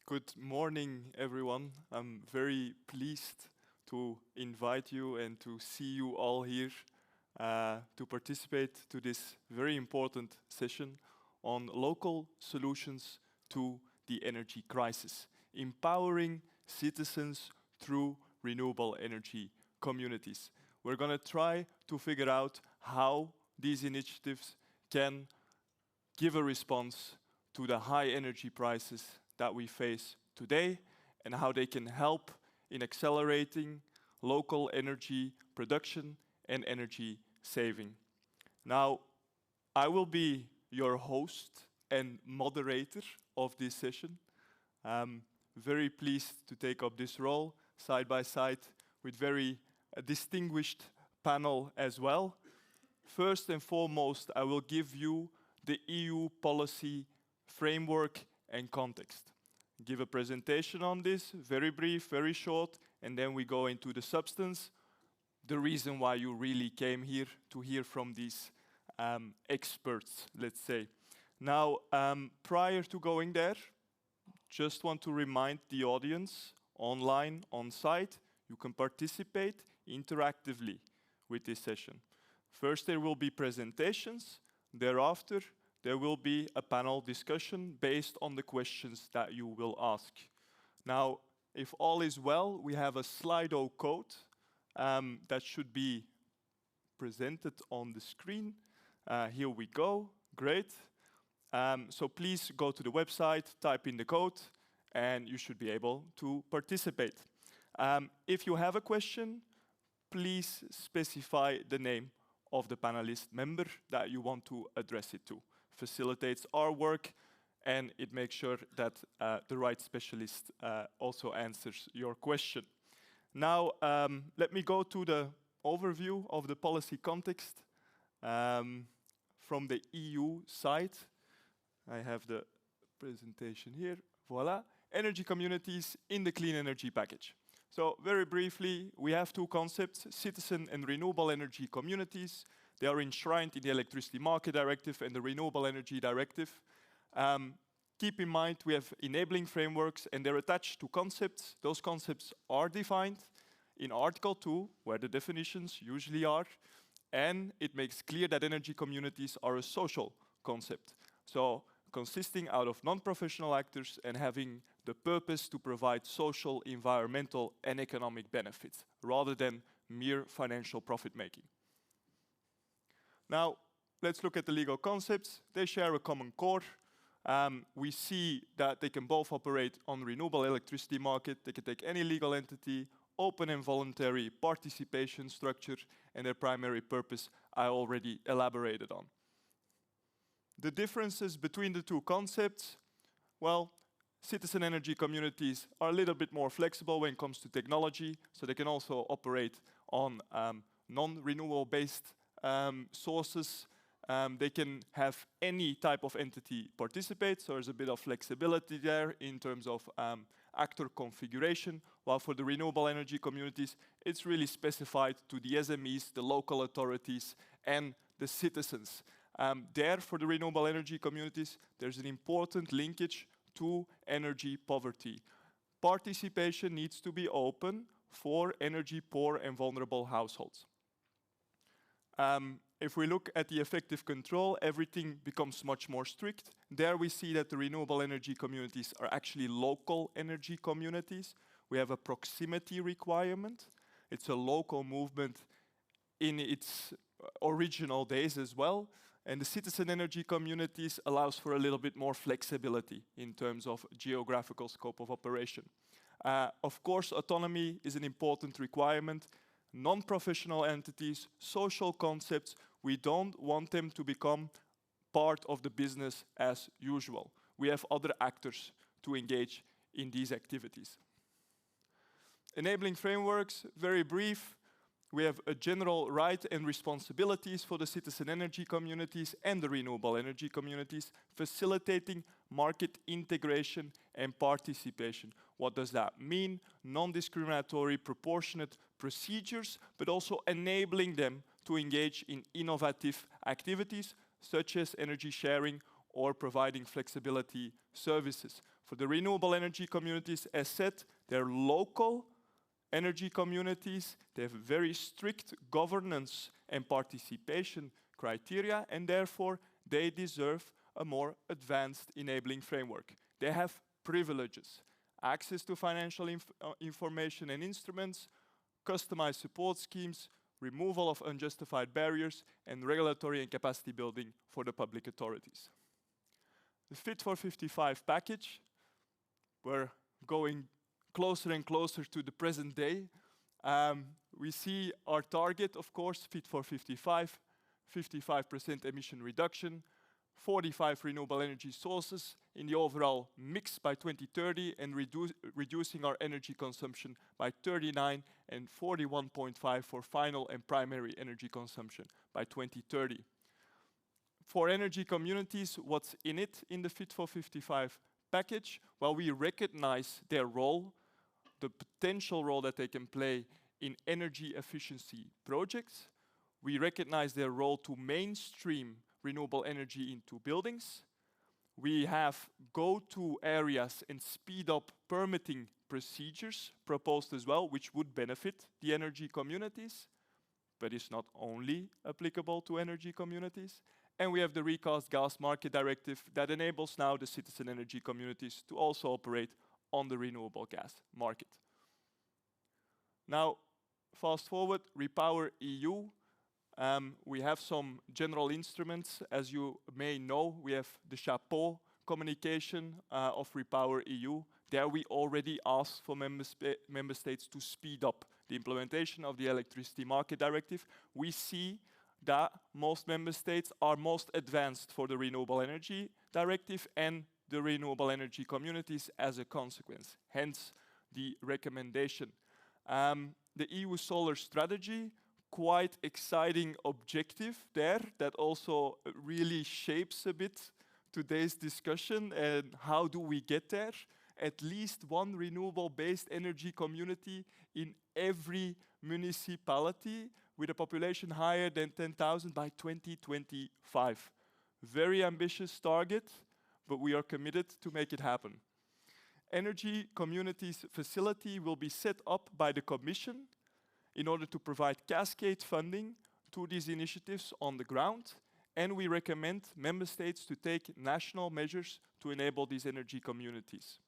Good morning, everyone. I'm very pleased to invite you and to see you all here to participate to this very important session on local solutions to the energy crisis, empowering citizens through renewable energy communities. We're going to try to figure out how these initiatives can give a response to the high energy prices that we face today and how they can help in accelerating local energy production and energy saving. Now, I will be your host and moderator of this session. I'm very pleased to take up this role side by side with very distinguished panel as well. First and foremost, I will give you the EU policy framework and context. Give a presentation on this, very brief, very short, and then we go into the substance, the reason why you really came here to hear from these experts, let's say. Now, prior to going there, just want to remind the audience online, on site, you can participate interactively with this session. First, there will be presentations. Thereafter, there will be a panel discussion based on the questions that you will ask. Now, if all is well, we have a Slido code that should be presented on the screen. Here we go. Great. So please go to the website, type in the code, and you should be able to participate. If you have a question, please specify the name of the panelist member that you want to address it to. Facilitates our work, and it makes sure that the right specialist also answers your question. Now, let me go to the overview of the policy context from the EU side. I have the presentation here. Voila. Energy communities in the clean energy package. So very briefly, we have two concepts, citizen and renewable energy communities. They are enshrined in the Electricity Market Directive and the Renewable Energy Directive. Keep in mind, we have enabling frameworks and they're attached to concepts. Those concepts are defined in Article 2, where the definitions usually are, and it makes clear that energy communities are a social concept. So consisting out of non-professional actors and having the purpose to provide social, environmental, and economic benefits, rather than mere financial profit-making. Now, let's look at the legal concepts. They share a common core. We see that they can both operate on renewable electricity market. They can take any legal entity, open and voluntary participation structure, and their primary purpose I already elaborated on. The differences between the two concepts, well, citizen energy communities are a little bit more flexible when it comes to technology, so they can also operate on non-renewable based sources. They can have any type of entity participate, so there's a bit of flexibility there in terms of actor configuration, while for the renewable energy communities, it's really specified to the SMEs, the local authorities, and the citizens. There, for the renewable energy communities, there's an important linkage to energy poverty. Participation needs to be open for energy poor and vulnerable households. If we look at the effective control, everything becomes much more strict. There we see that the renewable energy communities are actually local energy communities. We have a proximity requirement. It's a local movement in its original days as well. And the citizen energy communities allows for a little bit more flexibility in terms of geographical scope of operation. Of course, autonomy is an important requirement. Non-professional entities, social concepts, we don't want them to become part of the business as usual. We have other actors to engage in these activities. Enabling frameworks, very brief. We have a general right and responsibilities for the citizen energy communities and the renewable energy communities, facilitating market integration and participation. What does that mean? Non-discriminatory, proportionate procedures, but also enabling them to engage in innovative activities, such as energy sharing or providing flexibility services. For the renewable energy communities, as said, they're local energy communities. They have very strict governance and participation criteria, and therefore they deserve a more advanced enabling framework. They have privileges, access to financial information and instruments, customized support schemes, removal of unjustified barriers, and regulatory and capacity building for the public authorities. The Fit for 55 package, we're going closer and closer to the present day. We see our target, of course, Fit for 55, 55% emission reduction, 45 renewable energy sources in the overall mix by 2030, and reducing our energy consumption by 39 and 41.5 for final and primary energy consumption by 2030. For energy communities, what's in it in the Fit for 55 package? Well, we recognize their role, the potential role that they can play in energy efficiency projects. We recognize their role to mainstream renewable energy into buildings. We have go-to areas and speed up permitting procedures proposed as well, which would benefit the energy communities, but it's not only applicable to energy communities. And we have the Recast Gas Market Directive that enables now the citizen energy communities to also operate on the renewable gas market. Now, fast forward, RePowerEU. We have some general instruments. As you may know, we have the Chapeau communication of RePowerEU. There we already asked for member states to speed up the implementation of the Electricity Market Directive. We see that most member states are most advanced for the Renewable Energy Directive and the renewable energy communities as a consequence, hence the recommendation. The EU Solar Strategy, quite exciting objective there that also really shapes a bit today's discussion and how do we get there. At least one renewable-based energy community in every municipality with a population higher than 10,000 by 2025. Very ambitious target, but we are committed to make it happen. Energy Communities Facility will be set up by the Commission in order to provide cascade funding to these initiatives on the ground, and we recommend member states to take national measures to enable these energy communities,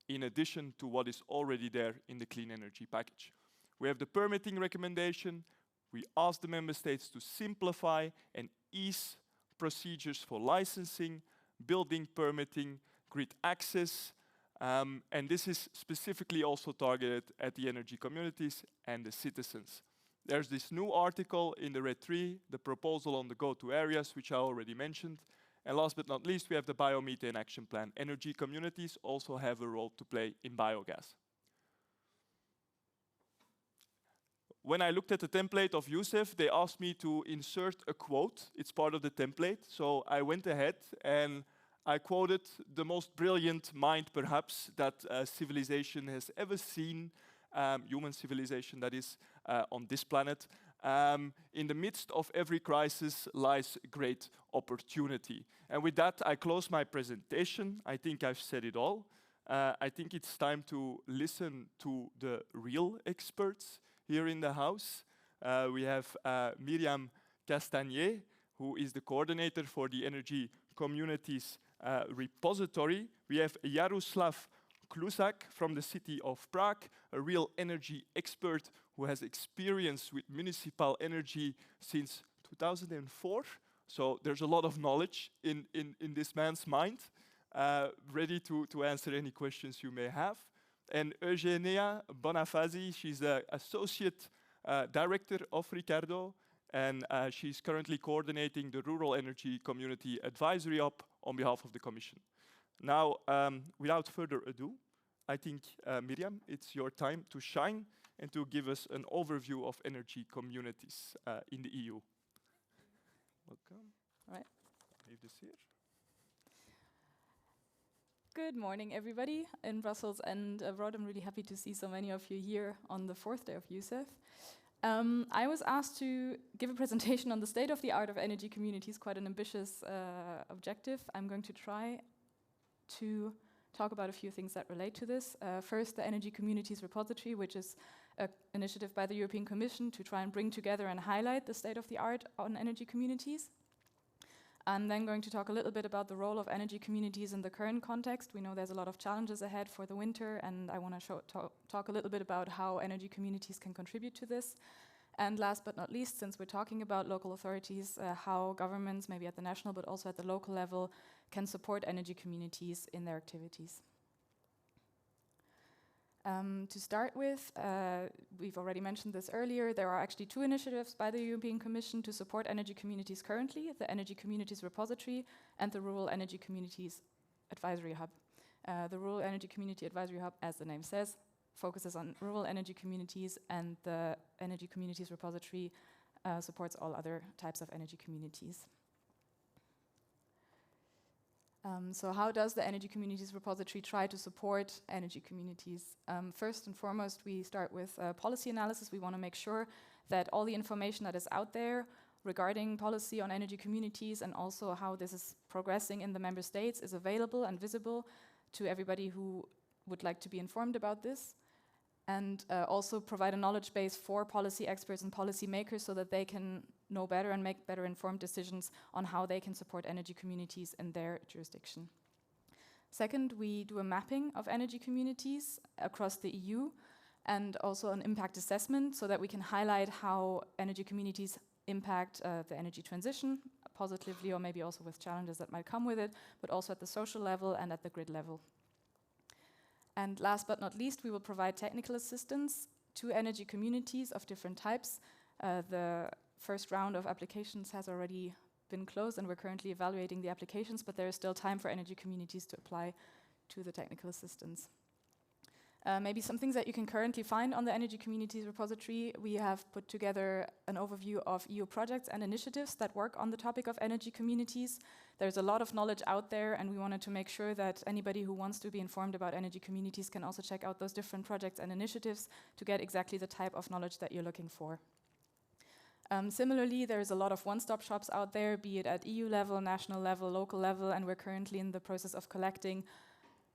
in addition to what is already there in the Clean Energy Package. We have the permitting recommendation. We ask the member states to simplify and ease procedures for licensing, building permitting, grid access, and this is specifically also targeted at the energy communities and the citizens. There's this new article in the RED 3, the proposal on the go-to areas, which I already mentioned. And last but not least, we have the biomethane action plan. Energy communities also have a role to play in biogas. When I looked at the template of EUSEW, they asked me to insert a quote. It's part of the template. So I went ahead and I quoted the most brilliant mind, perhaps, that civilization has ever seen, human civilization that is, on this planet. In the midst of every crisis lies great opportunity. And with that, I close my presentation. I think I've said it all. I think it's time to listen to the real experts here in the house. We have Myriam Castagnier, who is the coordinator for the Energy Communities Repository. We have Jaroslav Klusak from the city of Prague, a real energy expert who has experience with municipal energy since 2004. So there's a lot of knowledge in this man's mind, ready to answer any questions you may have. And Eugenia Bonafasi, she's the associate director of Ricardo, and she's currently coordinating the Rural Energy Community Advisory Hub on behalf of the Commission. Now, without further ado, I think, Myriam, it's your time to shine and to give us an overview of energy communities in the EU. Welcome. All right. Leave this here. Good morning, everybody in Brussels and abroad. I'm really happy to see so many of you here on the fourth day of EUSEW. I was asked to give a presentation on the state of the art of energy communities, quite an ambitious objective. I'm going to try to talk about a few things that relate to this. First, the Energy Communities Repository, which is an initiative by the European Commission to try and bring together and highlight the state of the art on energy communities. I'm then going to talk a little bit about the role of energy communities in the current context. We know there's a lot of challenges ahead for the winter, and I want to talk a little bit about how energy communities can contribute to this. And last but not least, since we're talking about local authorities, how governments, maybe at the national but also at the local level, can support energy communities in their activities. To start with, we've already mentioned this earlier, there are actually two initiatives by the European Commission to support energy communities currently, the Energy Communities Repository and the Rural Energy Communities Advisory Hub. The Rural Energy Community Advisory Hub, as the name says, focuses on rural energy communities, and the Energy Communities Repository supports all other types of energy communities. So how does the Energy Communities Repository try to support energy communities? First and foremost, we start with policy analysis. We want to make sure that all the information that is out there regarding policy on energy communities and also how this is progressing in the member states is available and visible to everybody who would like to be informed about this. And also provide a knowledge base for policy experts and policy makers so that they can know better and make better informed decisions on how they can support energy communities in their jurisdiction. Second, we do a mapping of energy communities across the EU and also an impact assessment so that we can highlight how energy communities impact the energy transition positively, or maybe also with challenges that might come with it, but also at the social level and at the grid level. And last but not least, we will provide technical assistance to energy communities of different types. The first round of applications has already been closed, and we're currently evaluating the applications, but there is still time for energy communities to apply to the technical assistance. Maybe some things that you can currently find on the Energy Communities Repository. We have put together an overview of EU projects and initiatives that work on the topic of energy communities. There's a lot of knowledge out there, and we wanted to make sure that anybody who wants to be informed about energy communities can also check out those different projects and initiatives to get exactly the type of knowledge that you're looking for. Similarly, there's a lot of one-stop shops out there, be it at EU level, national level, local level, and we're currently in the process of collecting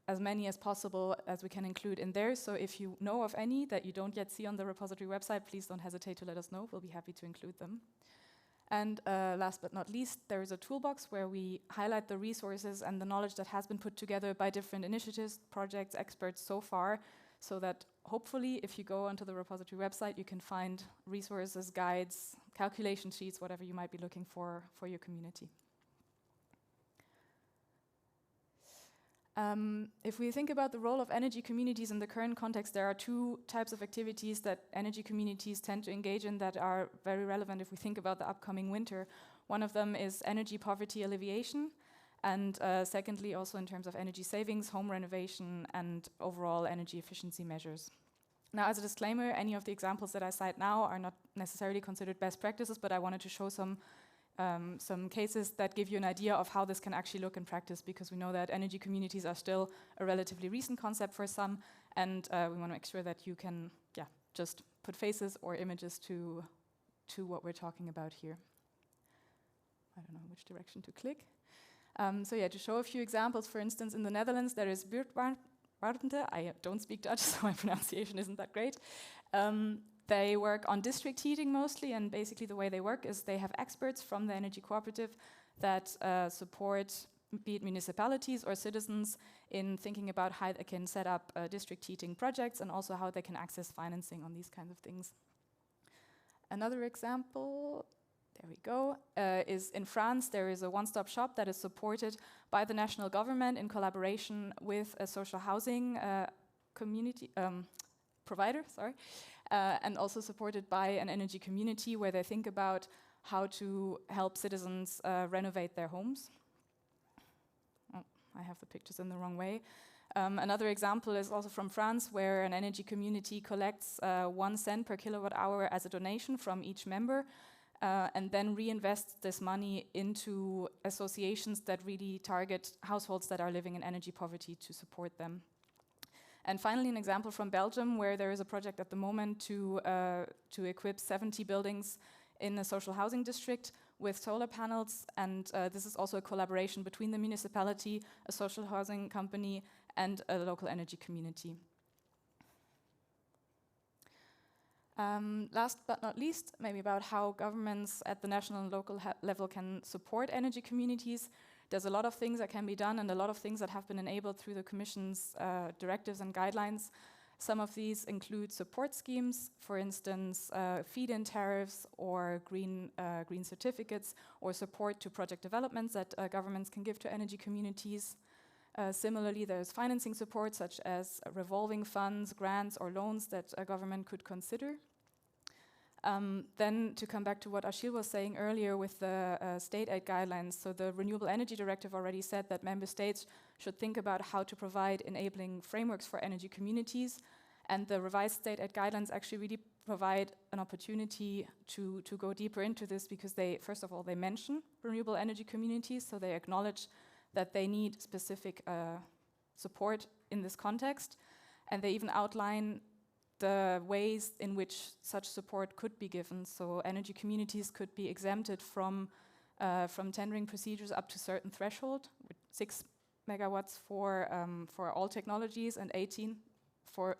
as many as possible as we can include in there. So if you know of any that you don't yet see on the repository website, please don't hesitate to let us know. We'll be happy to include them. And last but not least, there is a toolbox where we highlight the resources and the knowledge that has been put together by different initiatives, projects, experts so far, so that hopefully if you go onto the repository website, you can find resources, guides, calculation sheets, whatever you might be looking for your community. If we think about the role of energy communities in the current context, there are two types of activities that energy communities tend to engage in that are very relevant if we think about the upcoming winter. One of them is energy poverty alleviation, and secondly, also in terms of energy savings, home renovation, and overall energy efficiency measures. Now, as a disclaimer, any of the examples that I cite now are not necessarily considered best practices, but I wanted to show some cases that give you an idea of how this can actually look in practice, because we know that energy communities are still a relatively recent concept for some, and we want to make sure that you can just put faces or images to what we're talking about here. I don't know which direction to click. To show a few examples, for instance, in the Netherlands, there is buurtwarmte. I don't speak Dutch, so my pronunciation isn't that great. They work on district heating mostly, and basically the way they work is they have experts from the energy cooperative that support, be it municipalities or citizens, in thinking about how they can set up district heating projects and also how they can access financing on these kinds of things. Another example, there we go, is in France. There is a one-stop shop that is supported by the national government in collaboration with a social housing community provider, and also supported by an energy community where they think about how to help citizens renovate their homes. Oh, I have the pictures in the wrong way. Another example is also from France, where an energy community collects 1 cent per kilowatt hour as a donation from each member, and then reinvests this money into associations that really target households that are living in energy poverty to support them. And finally, an example from Belgium, where there is a project at the moment to equip 70 buildings in a social housing district with solar panels. And this is also a collaboration between the municipality, a social housing company, and a local energy community. Last but not least, maybe about how governments at the national and local level can support energy communities. There's a lot of things that can be done and a lot of things that have been enabled through the Commission's directives and guidelines. Some of these include support schemes, for instance, feed-in tariffs or green certificates, or support to project developments that governments can give to energy communities. Similarly, there's financing support, such as revolving funds, grants, or loans that a government could consider. Then to come back to what Achille was saying earlier with the state aid guidelines, so the Renewable Energy Directive already said that member states should think about how to provide enabling frameworks for energy communities, and the revised state aid guidelines actually really provide an opportunity to go deeper into this, because they, first of all, they mention renewable energy communities, so they acknowledge that they need specific support in this context, and they even outline the ways in which such support could be given. So energy communities could be exempted from tendering procedures up to certain threshold, with 6 megawatts for all technologies and 18 for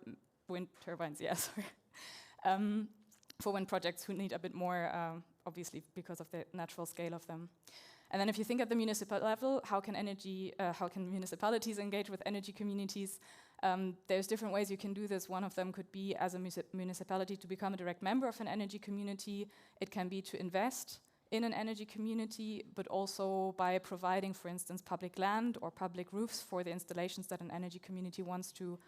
wind turbines. Yes, for wind projects who need a bit more, obviously because of the natural scale of them. And then if you think at the municipal level, how can municipalities engage with energy communities? There's different ways you can do this. One of them could be as a municipality to become a direct member of an energy community. It can be to invest in an energy community, but also by providing, for instance, public land or public roofs for the installations that an energy community wants to,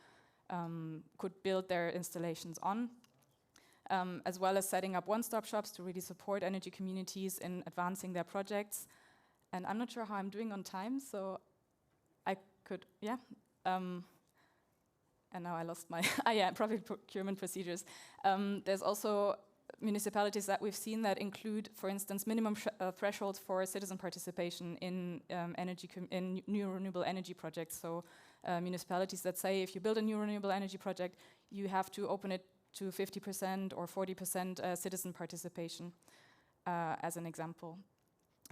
could build their installations on. As well as setting up one-stop shops to really support energy communities in advancing their projects. And I'm not sure how I'm doing on time, so I could, yeah. And now I lost my, public procurement procedures. There's also municipalities that we've seen that include, for instance, minimum thresholds for citizen participation in new renewable energy projects. So municipalities that say if you build a new renewable energy project, you have to open it to 50% or 40% citizen participation, as an example.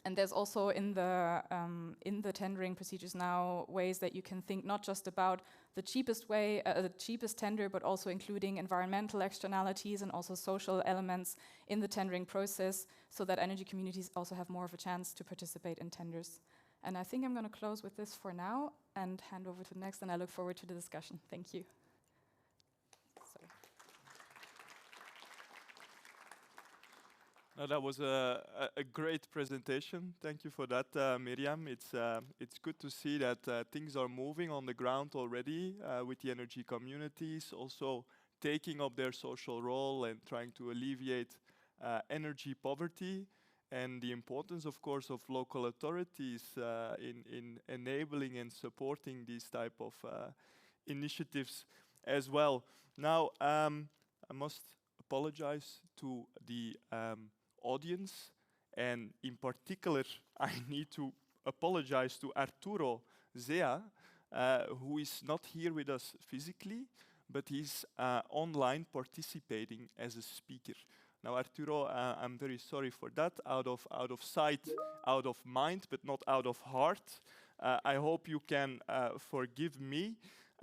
And there's also in the tendering procedures now ways that you can think not just about the cheapest way, the cheapest tender, but also including environmental externalities and also social elements in the tendering process, so that energy communities also have more of a chance to participate in tenders. And I think I'm going to close with this for now and hand over to the next, and I look forward to the discussion. Thank you. No, that was a great presentation. Thank you for that, Miriam. It's good to see that things are moving on the ground already with the energy communities, also taking up their social role and trying to alleviate energy poverty, and the importance, of course, of local authorities in enabling and supporting these type of initiatives as well. Now, I must apologize to the audience, and in particular I need to apologize to Arturo Zea, who is not here with us physically, but he's online participating as a speaker. Now, Arturo, I'm very sorry for that. Out of sight, out of mind, but not out of heart. I hope you can forgive me.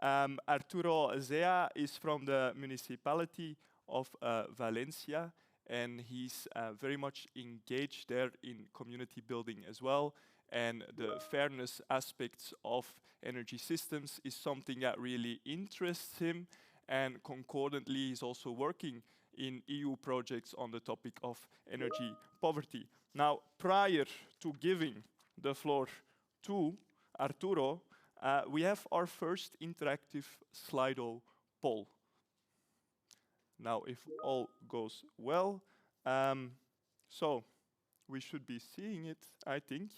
Arturo Zea is from the municipality of Valencia, and he's very much engaged there in community building as well. And the fairness aspects of energy systems is something that really interests him. And concordantly, he's also working in EU projects on the topic of energy poverty. Now, prior to giving the floor to Arturo, we have our first interactive Slido poll. Now, if all goes well, so we should be seeing it, I think.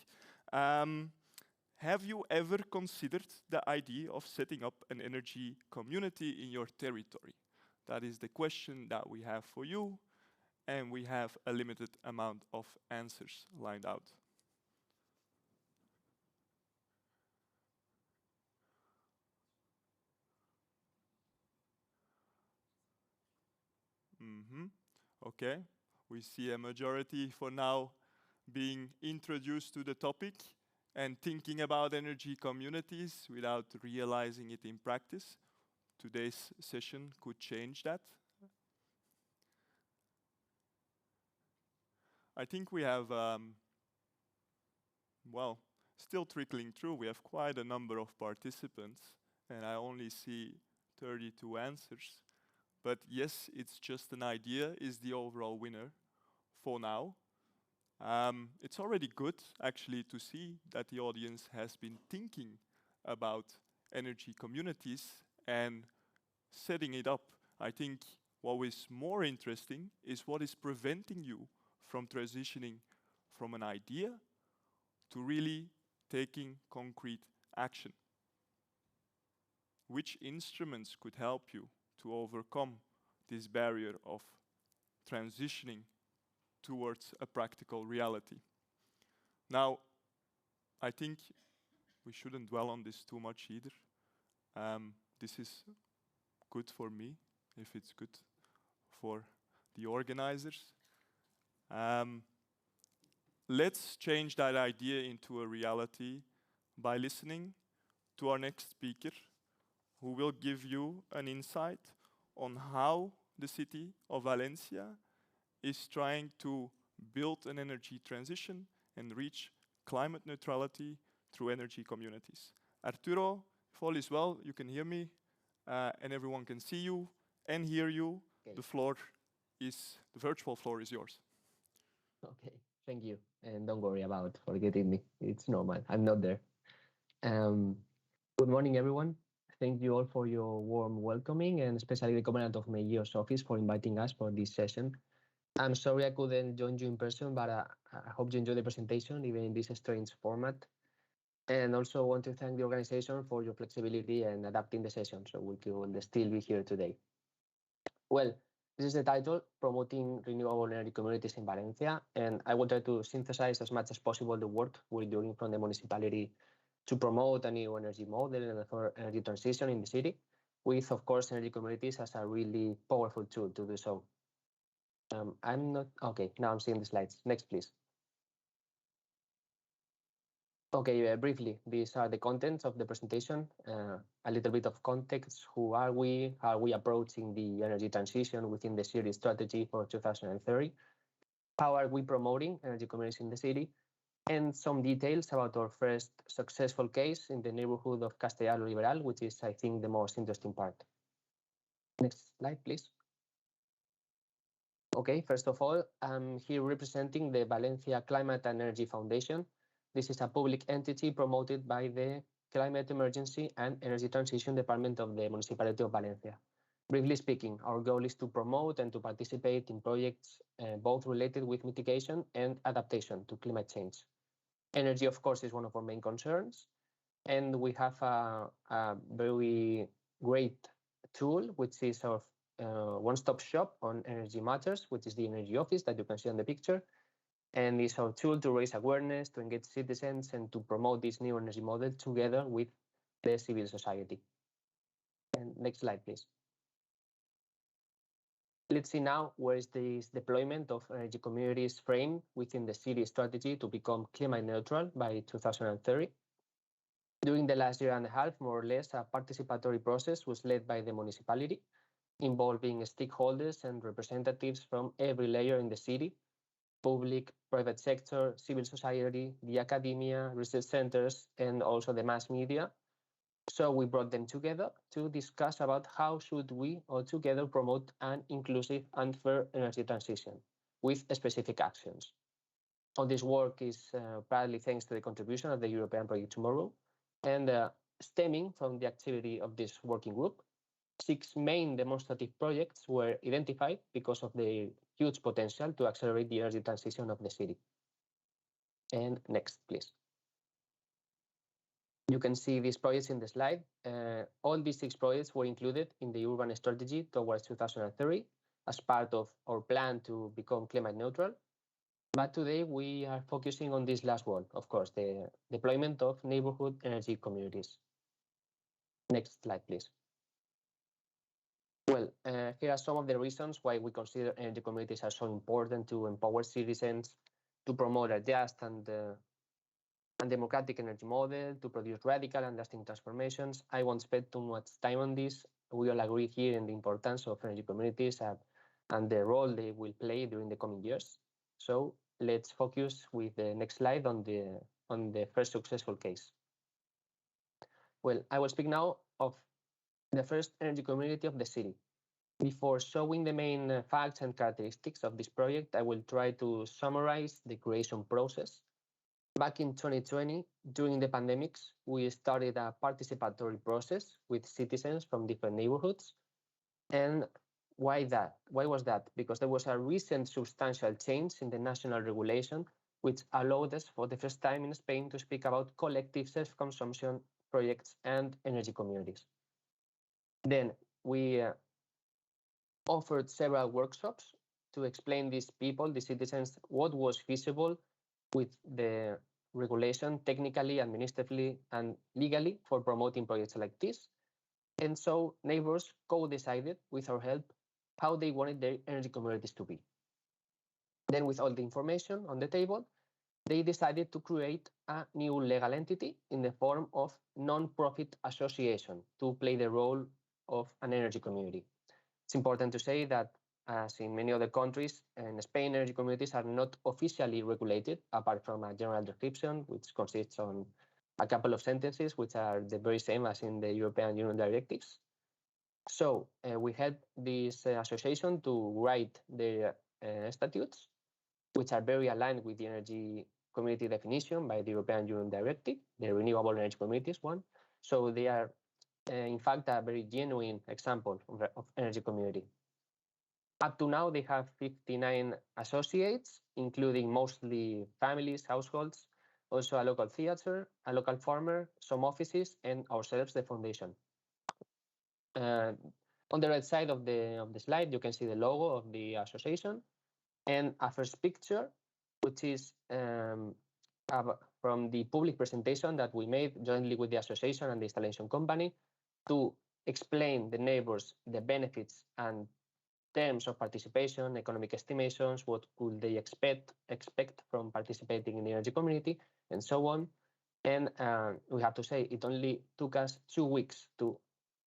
Have you ever considered the idea of setting up an energy community in your territory? That is the question that we have for you, and we have a limited amount of answers lined out. Okay, we see a majority for now being introduced to the topic and thinking about energy communities without realizing it in practice. Today's session could change that. I think we have, well, still trickling through. We have quite a number of participants, and I only see 32 answers. But yes, it's just an idea, is the overall winner for now. It's already good, actually, to see that the audience has been thinking about energy communities and setting it up. I think what is more interesting is what is preventing you from transitioning from an idea to really taking concrete action. Which instruments could help you to overcome this barrier of transitioning towards a practical reality? Now, I think we shouldn't dwell on this too much either. This is good for me, if it's good for the organizers. Let's change that idea into a reality by listening to our next speaker, who will give you an insight on how the city of Valencia is trying to build an energy transition and reach climate neutrality through energy communities. Arturo, if all is well, you can hear me, and everyone can see you and hear you. Okay. The virtual floor is yours. Okay, thank you. And don't worry about forgetting me. It's normal. I'm not there. Good morning, everyone. Thank you all for your warm welcoming, and especially the Commandant of Mayor's office for inviting us for this session. I'm sorry I couldn't join you in person, but I hope you enjoy the presentation, even in this strange format. And also want to thank the organization for your flexibility and adapting the session, so we could still be here today. Well, this is the title, Promoting Renewable Energy Communities in Valencia, and I will try to synthesize as much as possible the work we're doing from the municipality to promote a new energy model and for energy transition in the city, with, of course, energy communities as a really powerful tool to do so. I'm not, okay, now I'm seeing the slides. Next, please. Okay, briefly, these are the contents of the presentation. A little bit of context, who are we? How are we approaching the energy transition within the city strategy for 2030? How are we promoting energy communities in the city? And some details about our first successful case in the neighborhood of Castellano Liberal, which is, I think, the most interesting part. Next slide, please. Okay, first of all, I'm here representing the Valencia Climate and Energy Foundation. This is a public entity promoted by the Climate Emergency and Energy Transition Department of the Municipality of Valencia. Briefly speaking, our goal is to promote and to participate in projects both related with mitigation and adaptation to climate change. Energy, of course, is one of our main concerns, and we have a very great tool, which is our one-stop shop on energy matters, which is the energy office that you can see on the picture. And it's our tool to raise awareness, to engage citizens, and to promote this new energy model together with the civil society. And next slide, please. Let's see now where is this deployment of energy communities framed within the city strategy to become climate neutral by 2030. During the last year and a half, more or less, a participatory process was led by the municipality, involving stakeholders and representatives from every layer in the city: public, private sector, civil society, the academia, research centers, and also the mass media. So we brought them together to discuss about how should we all together promote an inclusive and fair energy transition with specific actions. All this work is partly thanks to the contribution of the European Project Tomorrow, and stemming from the activity of this working group, 6 main demonstrative projects were identified because of the huge potential to accelerate the energy transition of the city. And next, please. You can see these projects in the slide. All these 6 projects were included in the urban strategy towards 2030 as part of our plan to become climate neutral. But today we are focusing on this last one, of course, the deployment of neighborhood energy communities. Next slide, please. Well, here are some of the reasons why we consider energy communities are so important to empower citizens, to promote a just and democratic energy model, to produce radical and lasting transformations. I won't spend too much time on this. We all agree here in the importance of energy communities and the role they will play during the coming years. So let's focus with the next slide on the first successful case. Well, I will speak now of the first energy community of the city. Before showing the main facts and characteristics of this project, I will try to summarize the creation process. Back in 2020, during the pandemics, we started a participatory process with citizens from different neighborhoods. And why that? Why was that? Because there was a recent substantial change in the national regulation, which allowed us for the first time in Spain to speak about collective self-consumption projects and energy communities. Then we offered several workshops to explain these people, the citizens, what was feasible with the regulation technically, administratively, and legally for promoting projects like this. And so neighbors co-decided with our help how they wanted their energy communities to be. Then with all the information on the table, they decided to create a new legal entity in the form of non-profit association to play the role of an energy community. It's important to say that, as in many other countries, in Spain, energy communities are not officially regulated, apart from a general description, which consists on a couple of sentences, which are the very same as in the European Union directives. So we helped this association to write their statutes, which are very aligned with the energy community definition by the European Union directive, the renewable energy communities one. So they are, in fact, a very genuine example of energy community. Up to now, they have 59 associates, including mostly families, households, also a local theater, a local farmer, some offices, and ourselves, the foundation. On the right side of the slide, you can see the logo of the association and a first picture, which is from the public presentation that we made jointly with the association and the installation company to explain the neighbors the benefits and terms of participation, economic estimations, what could they expect from participating in the energy community, and so on. And we have to say it only took us 2 weeks to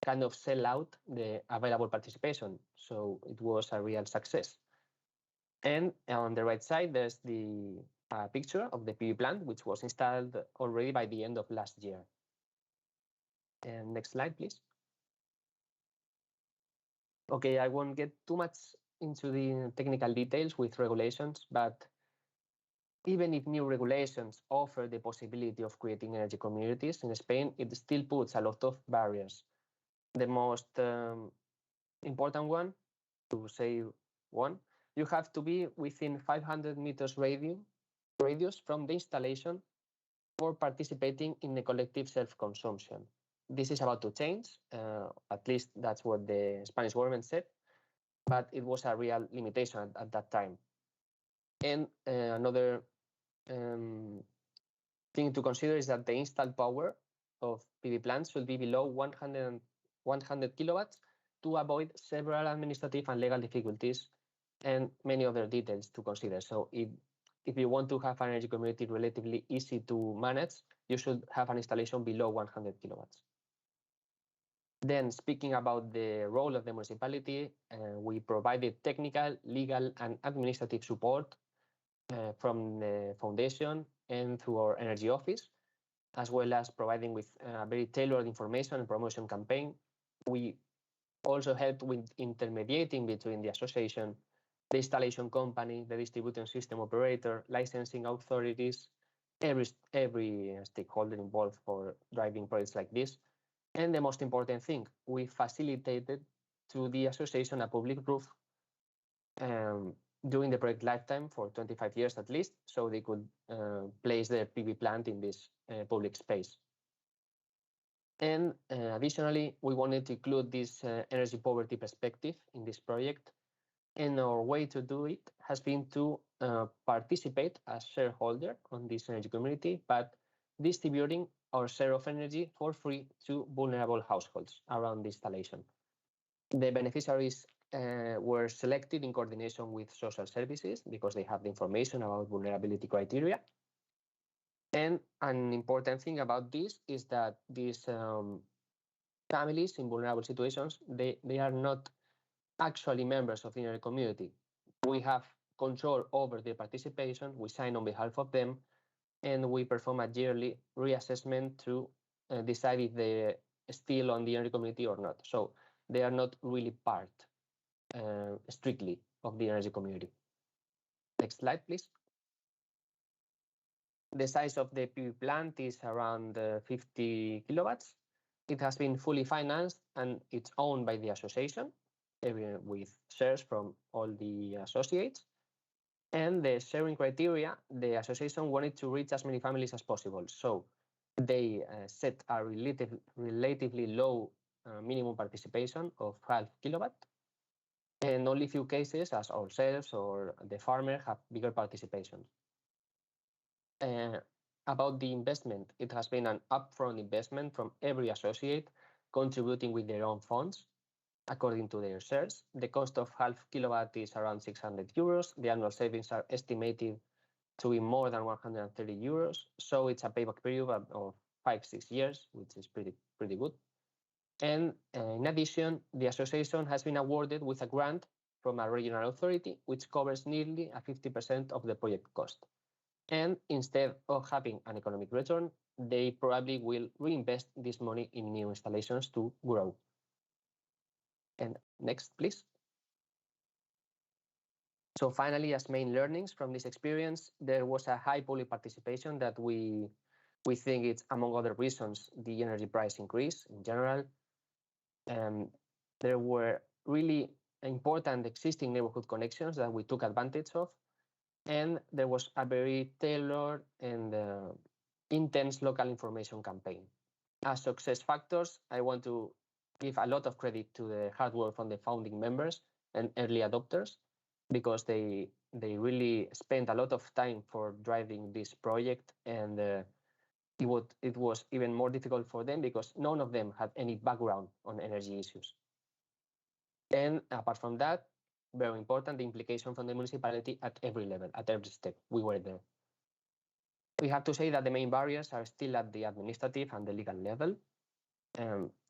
kind of sell out the available participation. So it was a real success. And on the right side, there's the picture of the PV plant, which was installed already by the end of last year. And next slide, please. Okay, I won't get too much into the technical details with regulations, but even if new regulations offer the possibility of creating energy communities in Spain, it still puts a lot of barriers. The most important one, to say one, you have to be within 500 meters radius from the installation for participating in the collective self-consumption. This is about to change, at least that's what the Spanish government said, but it was a real limitation at that time. And another thing to consider is that the installed power of PV plants should be below 100 kilowatts to avoid several administrative and legal difficulties and many other details to consider. So if you want to have an energy community relatively easy to manage, you should have an installation below 100 kilowatts. Then speaking about the role of the municipality, we provided technical, legal, and administrative support from the foundation and through our energy office, as well as providing with very tailored information and promotion campaign. We also helped with intermediating between the association, the installation company, the distribution system operator, licensing authorities, every stakeholder involved for driving projects like this. And the most important thing, we facilitated to the association a public roof during the project lifetime for 25 years at least, so they could place their PV plant in this public space. And additionally, we wanted to include this energy poverty perspective in this project. And our way to do it has been to participate as shareholder on this energy community, but distributing our share of energy for free to vulnerable households around the installation. The beneficiaries were selected in coordination with social services because they have the information about vulnerability criteria. And an important thing about this is that these families in vulnerable situations, they are not actually members of the energy community. We have control over their participation, we sign on behalf of them, and we perform a yearly reassessment to decide if they're still on the energy community or not. So they are not really part strictly of the energy community. Next slide, please. The size of the PV plant is around 50 kilowatts. It has been fully financed and it's owned by the association with shares from all the associates. And the sharing criteria, the association wanted to reach as many families as possible. So they set a relatively low minimum participation of 12 kilowatt. And only few cases, as ourselves or the farmer, have bigger participation. About the investment, it has been an upfront investment from every associate contributing with their own funds according to their shares. The cost of half kilowatt is around 600 euros. The annual savings are estimated to be more than 130 euros. So it's a payback period of 5-6 years, which is pretty good. And in addition, the association has been awarded with a grant from a regional authority, which covers nearly 50% of the project cost. And instead of having an economic return, they probably will reinvest this money in new installations to grow. And next, please. So finally, as main learnings from this experience, there was a high public participation that we think it's, among other reasons, the energy price increase in general. There were really important existing neighborhood connections that we took advantage of. And there was a very tailored and intense local information campaign. As success factors, I want to give a lot of credit to the hard work from the founding members and early adopters, because they really spent a lot of time for driving this project, and it was even more difficult for them because none of them had any background on energy issues. And apart from that, very important, the implication from the municipality at every level, at every step. We were there. We have to say that the main barriers are still at the administrative and the legal level.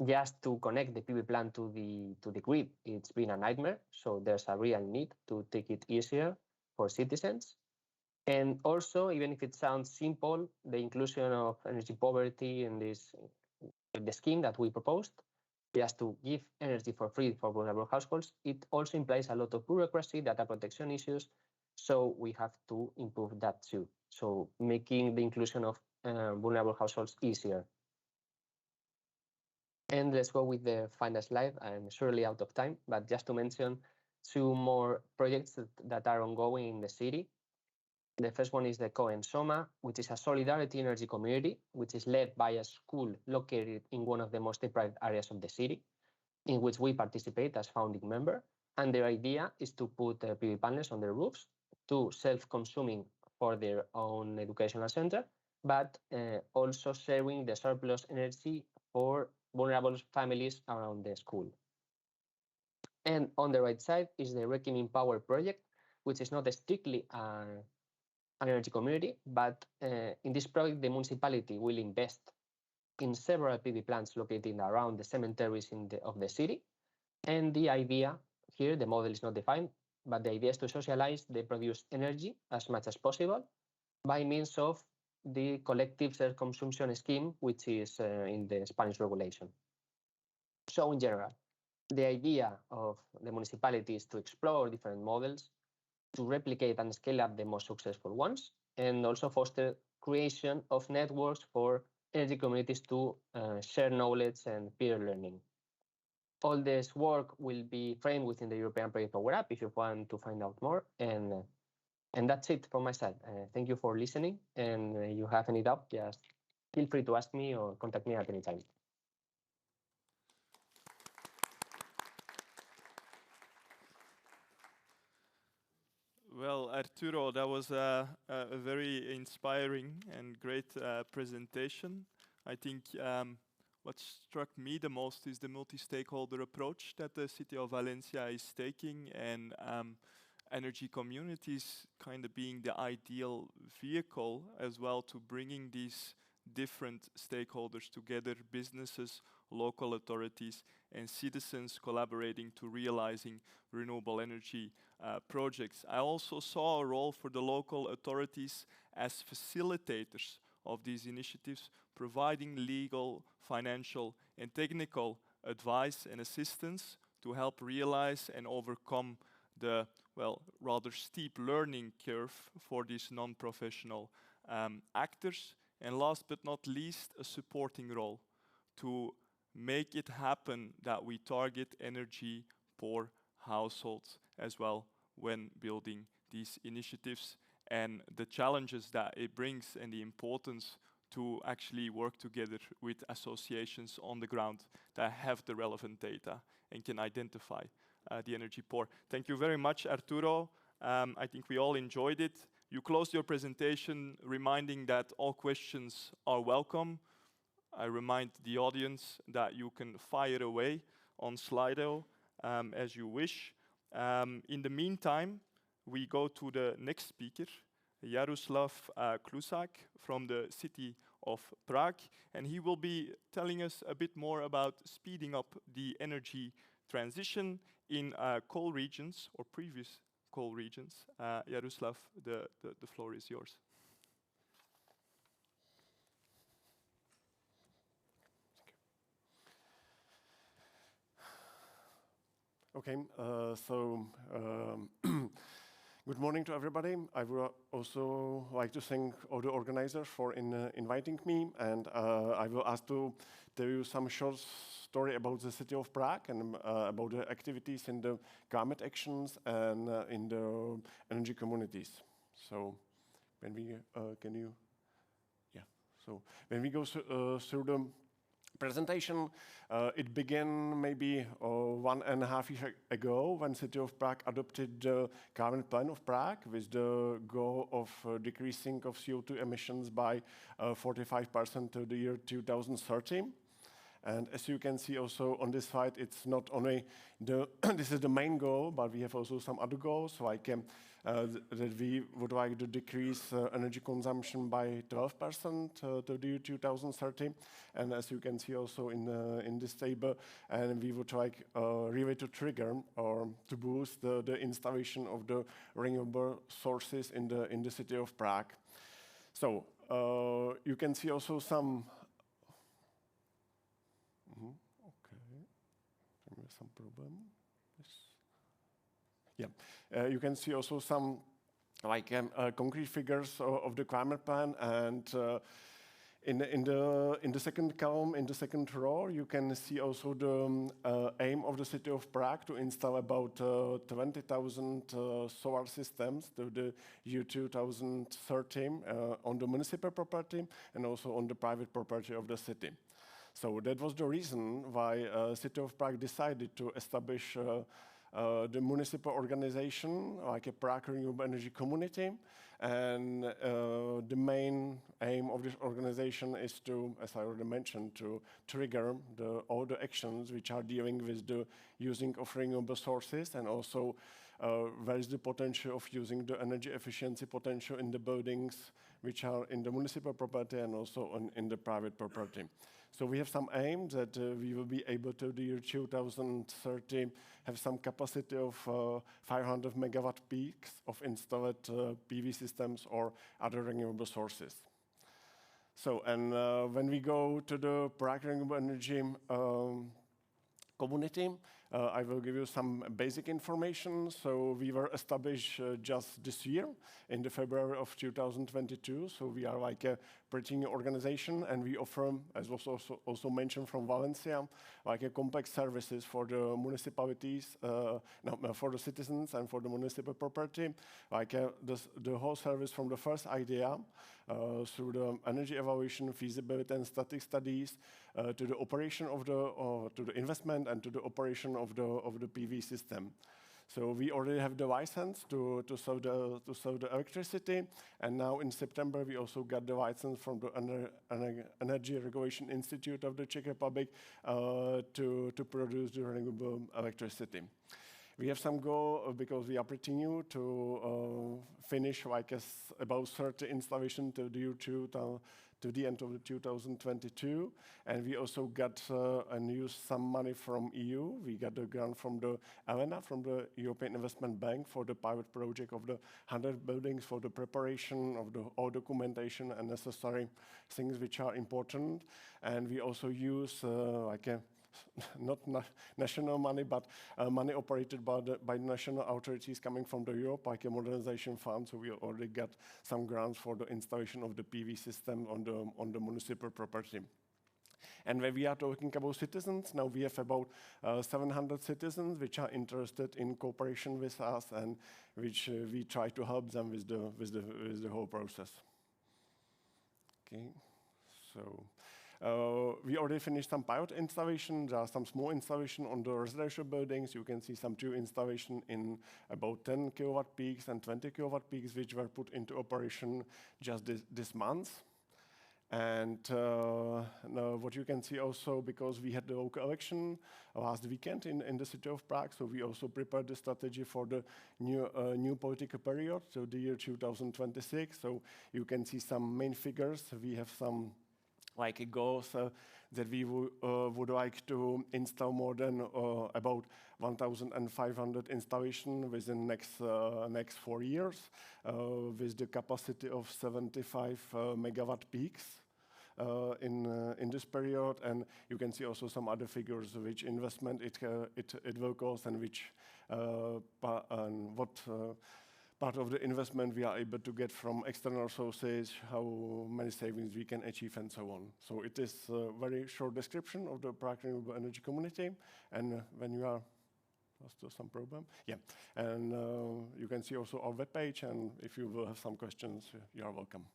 Just to connect the PV plant to the grid, it's been a nightmare. So there's a real need to take it easier for citizens. And also, even if it sounds simple, the inclusion of energy poverty in the scheme that we proposed, just to give energy for free for vulnerable households, it also implies a lot of bureaucracy, data protection issues. So we have to improve that too. So making the inclusion of vulnerable households easier. And let's go with the final slide. I'm surely out of time, but just to mention two more projects that are ongoing in the city. The first one is the Cohen Soma, which is a solidarity energy community, which is led by a school located in one of the most deprived areas of the city, in which we participate as founding member. And their idea is to put PV panels on their roofs to self-consuming for their own educational center, but also sharing the surplus energy for vulnerable families around the school. And on the right side is the Reclaiming Power project, which is not strictly an energy community, but in this project, the municipality will invest in several PV plants located around the cemeteries of the city. And the idea here, the model is not defined, but the idea is to socialize the produced energy as much as possible by means of the collective self-consumption scheme, which is in the Spanish regulation. So in general, the idea of the municipality is to explore different models to replicate and scale up the most successful ones, and also foster creation of networks for energy communities to share knowledge and peer learning. All this work will be framed within the European Project Power App if you want to find out more. And that's it from my side. Thank you for listening. And you have any doubt, just feel free to ask me or contact me at any time. Well, Arturo, that was a very inspiring and great presentation. I think What struck me the most is the multi-stakeholder approach that the city of Valencia is taking, and energy communities kind of being the ideal vehicle as well to bringing these different stakeholders together, businesses, local authorities, and citizens collaborating to realizing renewable energy projects. I also saw a role for the local authorities as facilitators of these initiatives, providing legal, financial, and technical advice and assistance to help realize and overcome the, well, rather steep learning curve for these non-professional actors. And last but not least, a supporting role to make it happen that we target energy poor households as well when building these initiatives, and the challenges that it brings and the importance to actually work together with associations on the ground that have the relevant data and can identify the energy poor. Thank you very much, Arturo. I think we all enjoyed it. You closed your presentation reminding that all questions are welcome. I remind the audience that you can fire away on Slido as you wish. In the meantime, we go to the next speaker, Jaroslav Klusak from the city of Prague, and he will be telling us a bit more about speeding up the energy transition in coal regions or previous coal regions. Jaroslav, the floor is yours. Okay, good morning to everybody. I would also like to thank all the organizers for inviting me, and I will ask to tell you some short story about the city of Prague and about the activities in the climate actions and in the energy communities. So, when we when we go through the presentation, it began maybe 1.5 years ago when City of Prague adopted the carbon plan of Prague with the goal of decreasing of CO2 emissions by 45% to the year 2030. And as you can see also on this slide, it's not only this is the main goal, but we have also some other goals, like that we would like to decrease energy consumption by 12% to the year 2030. And as you can see also in this table, and we would like really to trigger or to boost the installation of the renewable sources in the city of Prague. So you can see also some. Okay, there is some problem. Yes. Yeah, you can see also some like concrete figures of the climate plan, and in the second column, in the second row, you can see also the aim of the city of Prague to install about 20,000 solar systems to the year 2030 on the municipal property and also on the private property of the city. So that was the reason why City of Prague decided to establish the municipal organization, like a Prague Renewable Energy Community. And the main aim of this organization is to, as I already mentioned, to trigger all the actions which are dealing with the using of renewable sources, and also where is the potential of using the energy efficiency potential in the buildings which are in the municipal property and also in the private property. So we have some aim that we will be able to, the year 2030, have some capacity of 500 megawatt peaks of installed PV systems or other renewable sources. So, and when we go to the Prague Renewable Energy Community, I will give you some basic information. So we were established just this year in the February of 2022. So we are like a pretty new organization, and we offer, as was also mentioned from Valencia, like a complex services for the municipalities, for the citizens and for the municipal property, like the whole service from the first idea through the energy evaluation, feasibility and static studies, to the operation of to the investment and to the operation of the PV system. So we already have the license to sell the electricity, and now in September we also got the license from the Energy Regulation Institute of the Czech Republic to produce the renewable electricity. We have some goal because we are pretty new to finish like about 30 installation to the end of 2022, and we also got and used some money from EU. We got a grant from the ELENA, from the European Investment Bank, for the pilot project of the 100 buildings for the preparation of the all documentation and necessary things which are important. And we also use not national money, but money operated by national authorities coming from the Europe, like a modernization fund. So we already got some grants for the installation of the PV system on the municipal property. And when we are talking about citizens, now we have about 700 citizens which are interested in cooperation with us, and which we try to help them with the whole process. Okay, so. We already finished some pilot installation. There are some small installation on the residential buildings. You can see some 2 installation in about 10 kilowatt peaks and 20 kilowatt peaks, which were put into operation just this month. And now what you can see also, because we had the local election last weekend in the city of Prague, so we also prepared the strategy for the new political period, so the year 2026. So you can see some main figures. We have some like goals that we would like to install more than about 1,500 installation within next 4 years, with the capacity of 75 megawatt peaks in this period. And you can see also some other figures, which investment it will cost, and which what part of the investment we are able to get from external sources, how many savings we can achieve, and so on. So it is a very short description of the Prague Renewable Energy Community. And when you are, was there some problem? Yeah, and you can see also our webpage, and if you will have some questions, you are welcome.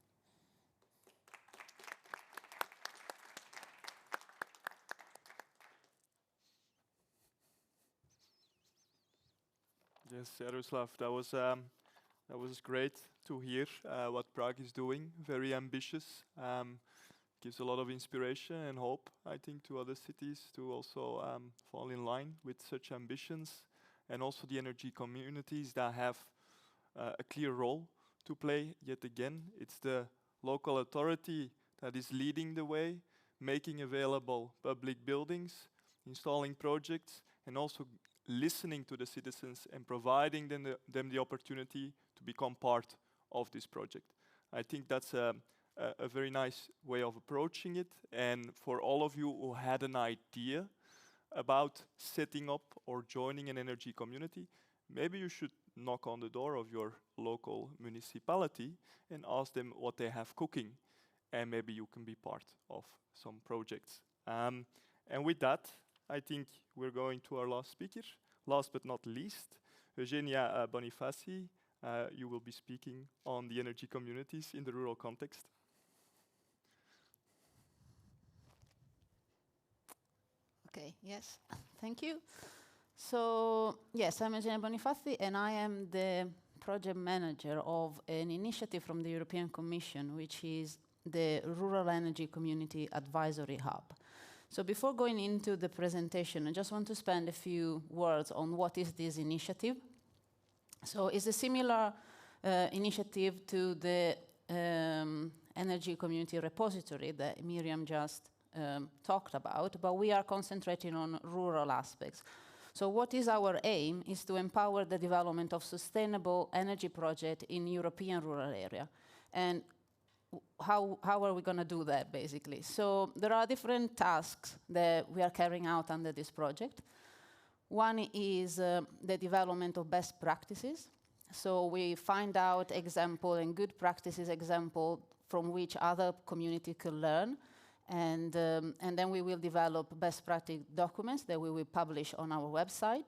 Yes, Jaroslav, that was great to hear what Prague is doing. Very ambitious. Gives a lot of inspiration and hope, I think, to other cities to also fall in line with such ambitions. And also the energy communities that have a clear role to play. Yet again, it's the local authority that is leading the way, making available public buildings, installing projects, and also listening to the citizens and providing them the opportunity to become part of this project. I think that's a very nice way of approaching it. And for all of you who had an idea about setting up or joining an energy community, maybe you should knock on the door of your local municipality and ask them what they have cooking, and maybe you can be part of some projects. And with that, I think we're going to our last speaker. Last but not least, Eugenia Bonifaci, you will be speaking on the energy communities in the rural context. Okay, yes, thank you. So, yes, I'm Eugenia Bonifaci, and I am the project manager of an initiative from the European Commission, which is the Rural Energy Community Advisory Hub. So before going into the presentation, I just want to spend a few words on what is this initiative. So it's a similar initiative to the Energy Community Repository that Miriam just talked about, but we are concentrating on rural aspects. So what is our aim is to empower the development of sustainable energy project in European rural area. And how are we going to do that, basically? So there are different tasks that we are carrying out under this project. One is the development of best practices. So we find out example and good practices example from which other community can learn. And then we will develop best practice documents that we will publish on our website.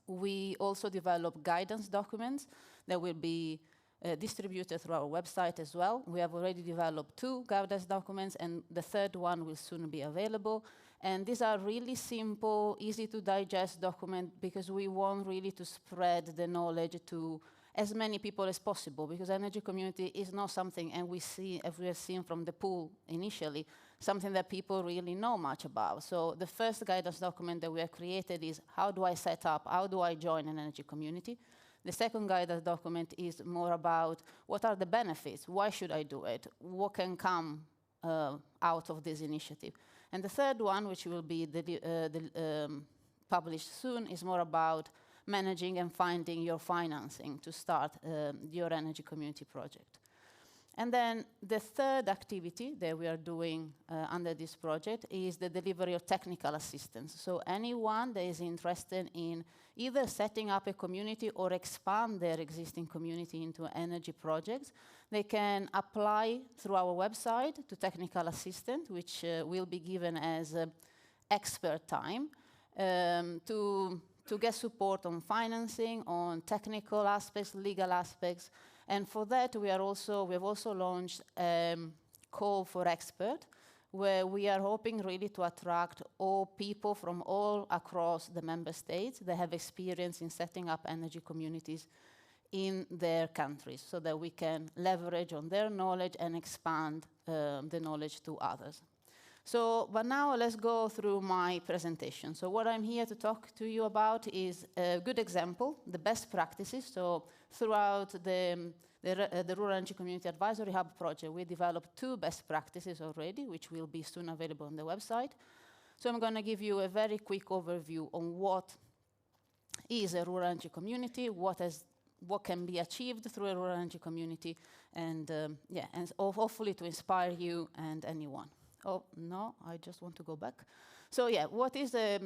We also develop guidance documents that will be distributed through our website as well. We have already developed 2 guidance documents, and the 3rd one will soon be available. And these are really simple, easy to digest documents because we want really to spread the knowledge to as many people as possible, because energy community is not something, and we see, as we have seen from the pool initially, something that people really know much about. So the first guidance document that we have created is how do I set up, how do I join an energy community? The second guidance document is more about what are the benefits, why should I do it, what can come out of this initiative. And the third one, which will be published soon, is more about managing and finding your financing to start your energy community project. And then the third activity that we are doing under this project is the delivery of technical assistance. So anyone that is interested in either setting up a community or expand their existing community into energy projects, they can apply through our website to technical assistant, which will be given as expert time to get support on financing, on technical aspects, legal aspects. And for that, we have also launched call for expert, where we are hoping really to attract all people from all across the member states that have experience in setting up energy communities in their countries, so that we can leverage on their knowledge and expand the knowledge to others. So, but now let's go through my presentation. So what I'm here to talk to you about is a good example, the best practices. So throughout the Rural Energy Community Advisory Hub project, we developed 2 best practices already, which will be soon available on the website. So I'm going to give you a very quick overview on what is a rural energy community, what can be achieved through a rural energy community, and hopefully to inspire you and anyone. Oh, no, I just want to go back. So yeah, what is a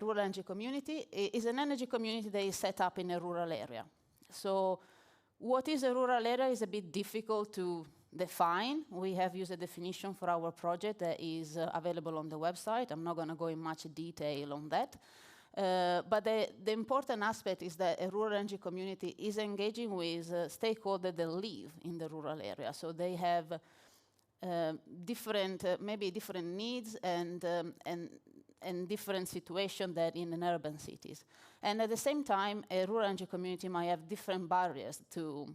rural energy community? It is an energy community that is set up in a rural area. So what is a rural area is a bit difficult to define. We have used a definition for our project that is available on the website. I'm not going to go in much detail on that. But the important aspect is that a rural energy community is engaging with stakeholders that live in the rural area. So they have maybe different needs and different situations than in urban cities. And at the same time, a rural energy community might have different barriers to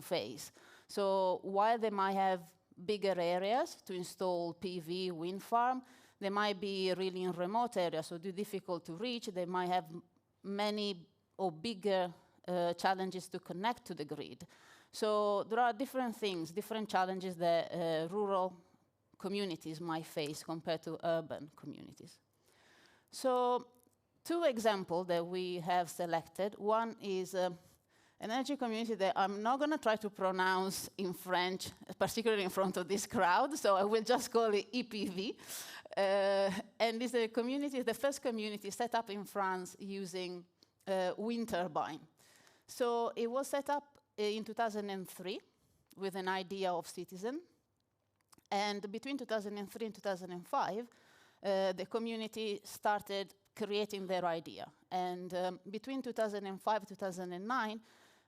face. So while they might have bigger areas to install PV, wind farm, they might be really in remote areas, so they're difficult to reach. They might have many or bigger challenges to connect to the grid. So there are different things, different challenges that rural communities might face compared to urban communities. So 2 examples that we have selected. One is an energy community that I'm not going to try to pronounce in French, particularly in front of this crowd, so I will just call it EPV. And it's a community, the first community set up in France using wind turbine. So it was set up in 2003 with an idea of citizen. And between 2003 and 2005, the community started creating their idea. And between 2005 and 2009,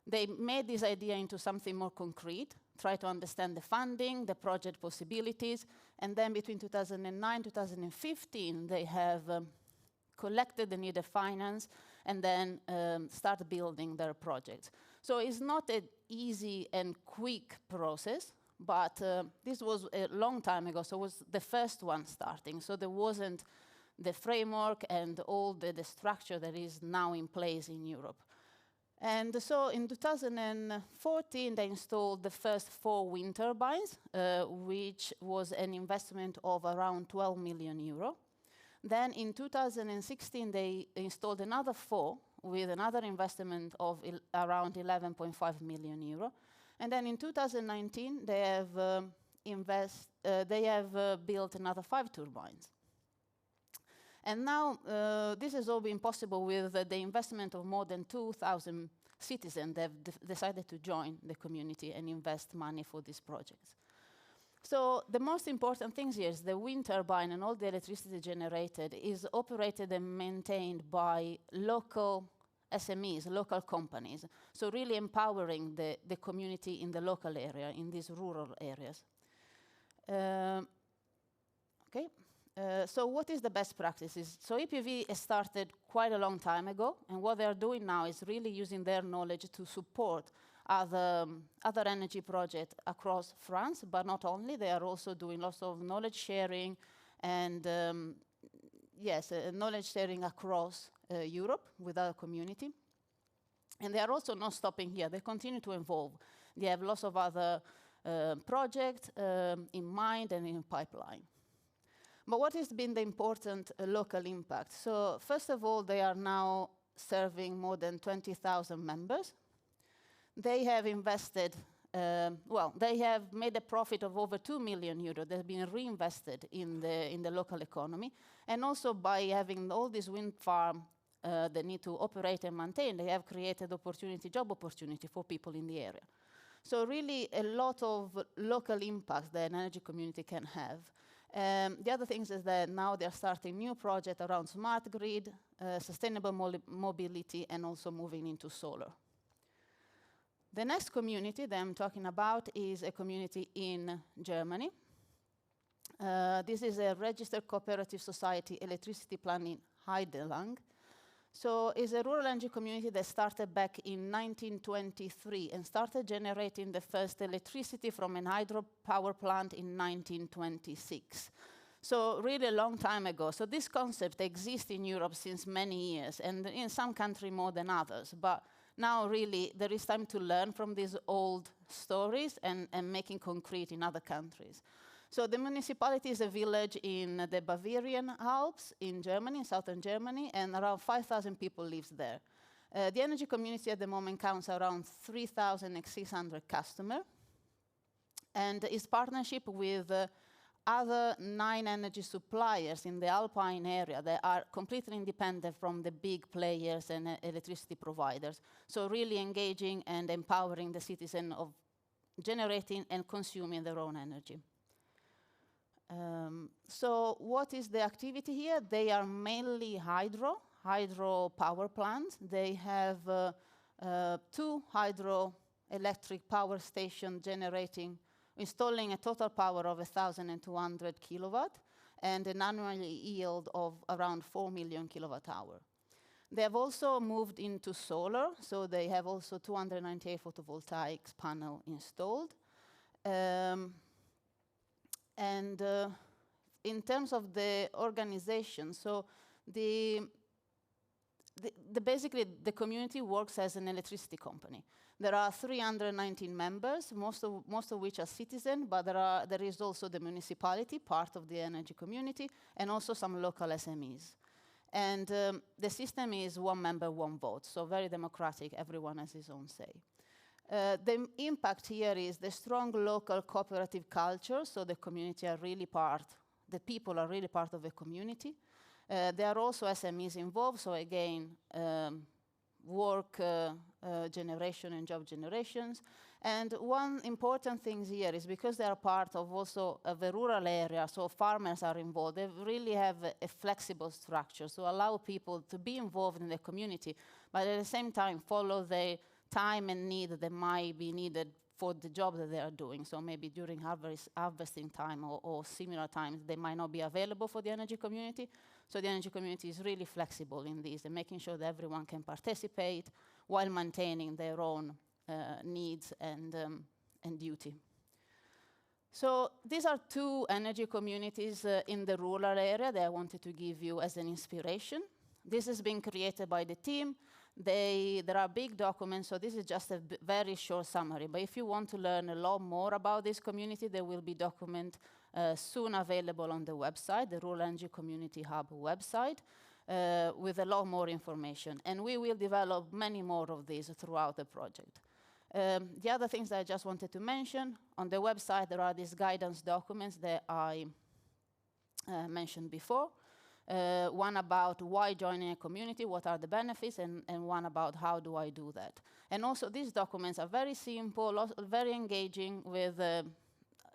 they made this idea into something more concrete, try to understand the funding, the project possibilities. And then between 2009 and 2015, they have collected the needed finance and then start building their projects. So it's not an easy and quick process, but this was a long time ago, so it was the first one starting. So there wasn't the framework and all the structure that is now in place in Europe. And so in 2014, they installed the first 4 wind turbines, which was an investment of around 12 million euro. Then in 2016, they installed another 4 with another investment of around 11.5 million euro. And then in 2019, they have built another 5 turbines. And now this has all been possible with the investment of more than 2,000 citizens that have decided to join the community and invest money for these projects. So the most important thing here is the wind turbine and all the electricity generated is operated and maintained by local SMEs, local companies. So really empowering the community in the local area, in these rural areas. Okay. So what is the best practices? So EPV started quite a long time ago, and what they are doing now is really using their knowledge to support other energy projects across France, but not only. They are also doing lots of knowledge sharing and knowledge sharing across Europe with our community. And they are also not stopping here. They continue to evolve. They have lots of other projects in mind and in pipeline. But what has been the important local impact? So first of all, they are now serving more than 20,000 members. They have invested, they have made a profit of over 2 million euros that have been reinvested in the local economy. And also by having all these wind farms they need to operate and maintain, they have created job opportunity for people in the area. So really a lot of local impact that an energy community can have. The other things is that now they're starting new projects around smart grid, sustainable mobility, and also moving into solar. The next community that I'm talking about is a community in Germany. This is a registered cooperative society electricity plant in Heidelang. So it's a rural energy community that started back in 1923 and started generating the first electricity from an hydropower plant in 1926. So really a long time ago. So this concept exists in Europe since many years, and in some countries more than others. But now really there is time to learn from these old stories and making concrete in other countries. So the municipality is a village in the Bavarian Alps in Germany, in southern Germany, and around 5,000 people live there. The energy community at the moment counts around 3,600 customers, and is partnership with other 9 energy suppliers in the Alpine area that are completely independent from the big players and electricity providers. So really engaging and empowering the citizen of generating and consuming their own energy. So what is the activity here? They are mainly hydro power plants. They have 2 hydroelectric power stations installing a total power of 1,200 kilowatt and an annual yield of around 4 million kilowatt hour. They have also moved into solar, so they have also 298 photovoltaic panels installed. In terms of the organization, so basically the community works as an electricity company. There are 319 members, most of which are citizens, but there is also the municipality, part of the energy community, and also some local SMEs. And the system is 1 member, 1 vote, so very democratic, everyone has his own say. The impact here is the strong local cooperative culture, so the community are really the people are really part of the community. There are also SMEs involved, so again, work generation and job generations. And one important thing here is because they are part of also of a rural area, so farmers are involved, they really have a flexible structure, so allow people to be involved in the community, but at the same time follow the time and need that might be needed for the job that they are doing. So maybe during harvesting time or similar times, they might not be available for the energy community. So the energy community is really flexible in this and making sure that everyone can participate while maintaining their own needs and duty. So these are 2 energy communities in the rural area that I wanted to give you as an inspiration. This has been created by the team. There are big documents, so this is just a very short summary. But if you want to learn a lot more about this community, there will be documents soon available on the website, the Rural Energy Community Hub website, with a lot more information. And we will develop many more of these throughout the project. The other things that I just wanted to mention, on the website there are these guidance documents that I mentioned before. One about why joining a community, what are the benefits, and one about how do I do that. And also these documents are very simple, very engaging with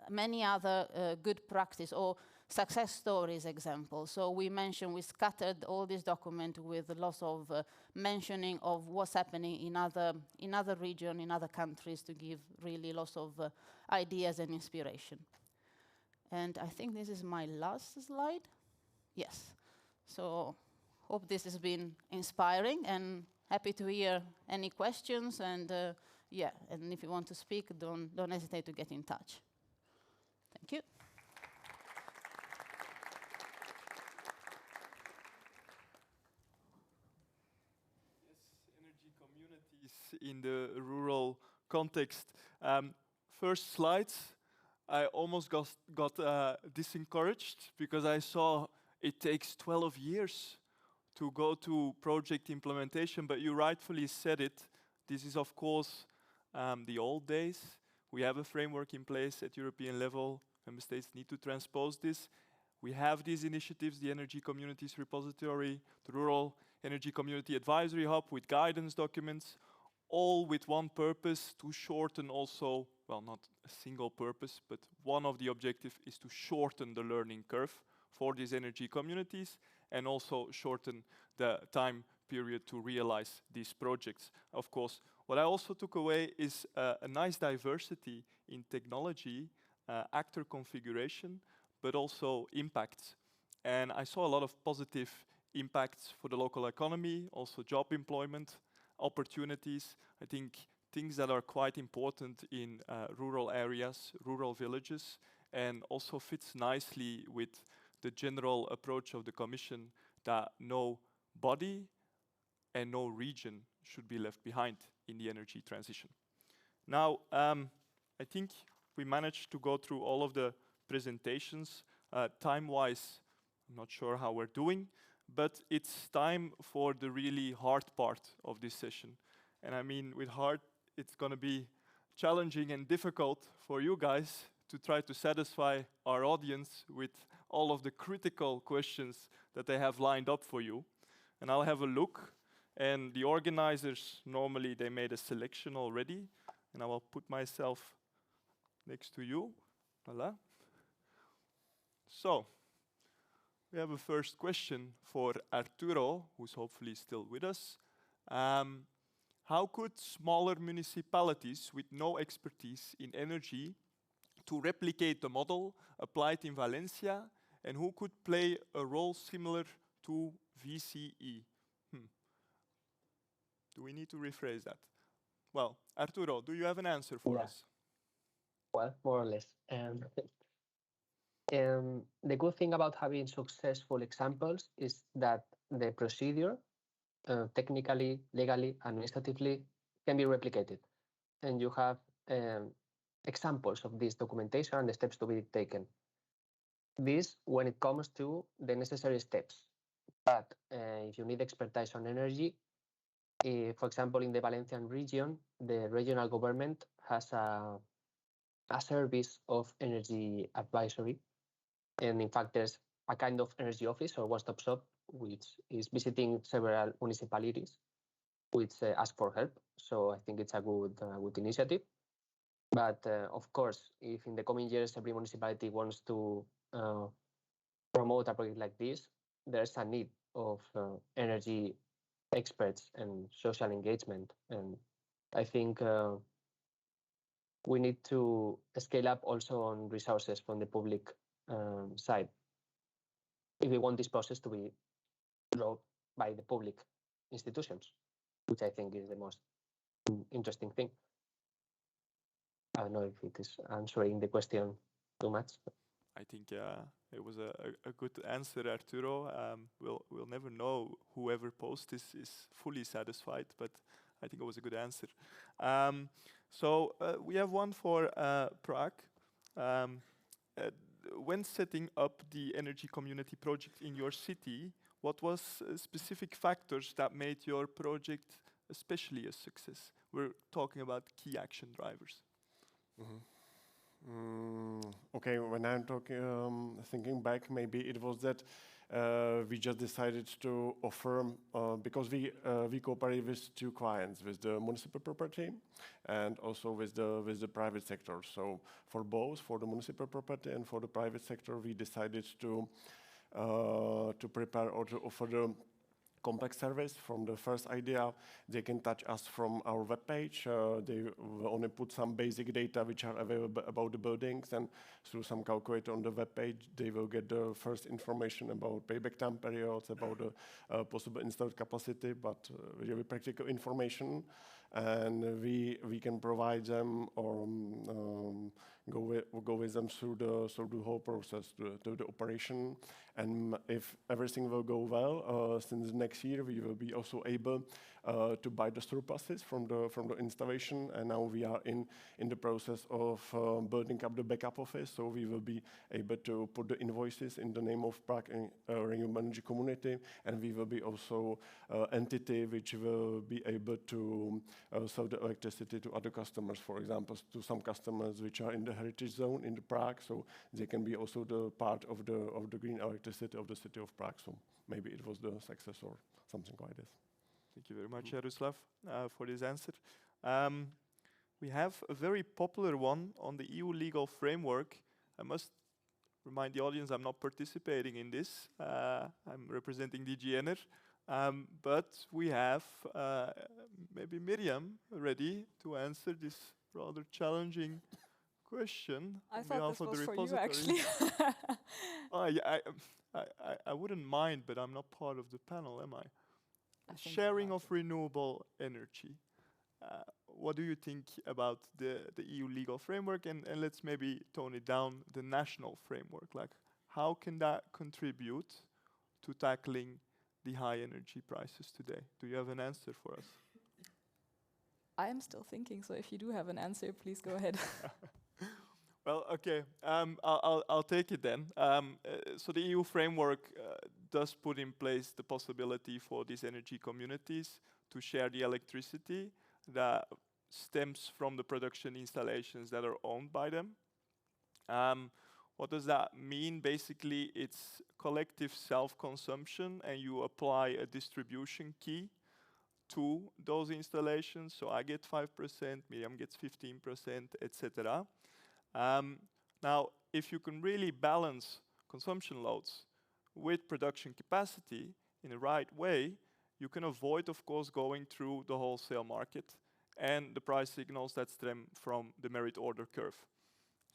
many other good practice or success stories examples. So we scattered all these documents with lots of mentioning of what's happening in other regions, in other countries, to give really lots of ideas and inspiration. And I think this is my last slide. Yes. So hope this has been inspiring, and happy to hear any questions. And yeah, and if you want to speak, don't hesitate to get in touch. Thank you. Energy communities in the rural context. First slides, I almost got disencouraged because I saw it takes 12 years to go to project implementation, but you rightfully said it. This is, of course, the old days. We have a framework in place at European level. Member states need to transpose this. We have these initiatives, the Energy Communities Repository, the Rural Energy Community Advisory Hub with guidance documents, all with one purpose, to shorten also, well, not a single purpose, but one of the objectives is to shorten the learning curve for these energy communities and also shorten the time period to realize these projects. Of course, what I also took away is a nice diversity in technology, actor configuration, but also impacts. And I saw a lot of positive impacts for the local economy, also job employment, opportunities. I think things that are quite important in rural areas, rural villages, and also fits nicely with the general approach of the Commission that no body and no region should be left behind in the energy transition. Now, I think we managed to go through all of the presentations. Time-wise, I'm not sure how we're doing, but it's time for the really hard part of this session. And I mean, with hard, it's going to be challenging and difficult for you guys to try to satisfy our audience with all of the critical questions that they have lined up for you. And I'll have a look. And the organizers, normally they made a selection already. And I will put myself next to you. Voilà. So, we have a first question for Arturo, who's hopefully still with us. How could smaller municipalities with no expertise in energy to replicate the model applied in Valencia, and who could play a role similar to VCE? Do we need to rephrase that? Well, Arturo, do you have an answer for us? Well, more or less. The good thing about having successful examples is that the procedure, technically, legally, administratively, can be replicated. And you have examples of this documentation and the steps to be taken. This, when it comes to the necessary steps. But if you need expertise on energy, for example, in the Valencian region, the regional government has a service of energy advisory. And in fact, there's a kind of energy office or one-stop shop, which is visiting several municipalities, which ask for help. So I think it's a good initiative. But of course, if in the coming years every municipality wants to promote a project like this, there's a need of energy experts and social engagement. And I think we need to scale up also on resources from the public side if we want this process to be run by the public institutions, which I think is the most interesting thing. I don't know if it is answering the question too much. I think it was a good answer, Arturo. We'll never know whoever posed this is fully satisfied, but I think it was a good answer. So we have one for Prague. When setting up the energy community project in your city, what was specific factors that made your project especially a success? We're talking about key action drivers. Okay, when I'm talking, thinking back, maybe it was that we just decided to offer, because we cooperate with two clients, with the municipal property and also with the private sector. So for both, for the municipal property and for the private sector, we decided to prepare or to offer the complex service. From the first idea, they can touch us from our webpage. They will only put some basic data which are available about the buildings, and through some calculator on the webpage, they will get the first information about payback time periods, about the possible installed capacity, but really practical information. And we can provide them or go with them through the whole process, to the operation. And if everything will go well, since next year we will be also able to buy the surpluses from the installation. And now we are in the process of building up the backup office, so we will be able to put the invoices in the name of Prague Renewable Energy Community, and we will be also entity which will be able to sell the electricity to other customers, for example, to some customers which are in the heritage zone in the Prague, so they can be also the part of the green electricity of the city of Prague. So maybe it was the success or something like this. Thank you very much, Jaroslav, for this answer. We have a very popular one on the EU legal framework. I must remind the audience I'm not participating in this. I'm representing DG Ener. But we have maybe Miriam ready to answer this rather challenging question. I on thought behalf this of was the for you, repository. actually. I wouldn't mind, but I'm not part of the panel, am I? I think Sharing you're of renewable energy. What do you think about the EU legal framework? And let's maybe tone it down, the national framework. Like, how can that contribute to tackling the high energy prices today? Do you have an answer for us? I am still thinking, so if you do have an answer, please go ahead. Well, okay, I'll take it then. So the EU framework does put in place the possibility for these energy communities to share the electricity that stems from the production installations that are owned by them. What does that mean? Basically, it's collective self-consumption, and you apply a distribution key to those installations. So I get 5%, Miriam gets 15%, etc. Now, if you can really balance consumption loads with production capacity in the right way, you can avoid, of course, going through the wholesale market and the price signals that stem from the merit order curve.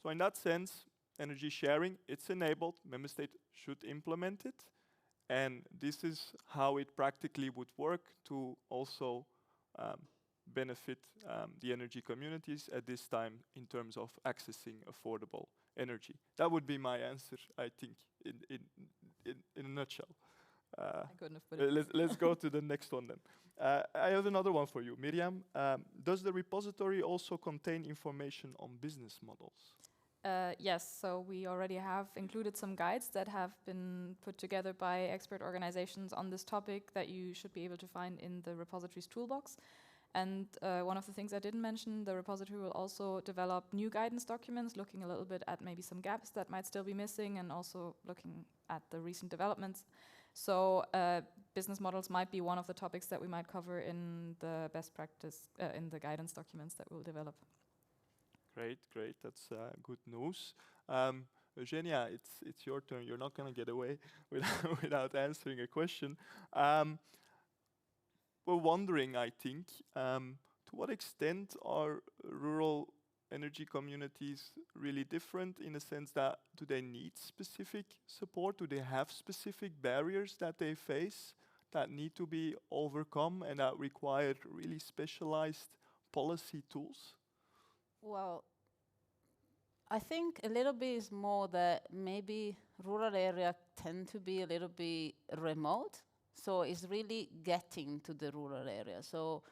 So in that sense, energy sharing, it's enabled. Member States should implement it. And this is how it practically would work to also benefit the energy communities at this time in terms of accessing affordable energy. That would be my answer, I think, in a nutshell. I couldn't have put it. Let's go to the next one then. I have another one for you, Miriam. Does the repository also contain information on business models? Yes, so we already have included some guides that have been put together by expert organizations on this topic that you should be able to find in the repository's toolbox. And one of the things I didn't mention, the repository will also develop new guidance documents, looking a little bit at maybe some gaps that might still be missing, and also looking at the recent developments. So business models might be one of the topics that we might cover in the best practice, in the guidance documents that we'll develop. Great, great. That's good news. Eugenia, it's your turn. You're not going to get away without answering a question. We're wondering, I think, to what extent are rural energy communities really different in the sense that do they need specific support? Do they have specific barriers that they face that need to be overcome and that require really specialized policy tools? Well, I think a little bit is more that maybe rural areas tend to be a little bit remote. So it's really getting to the rural area. So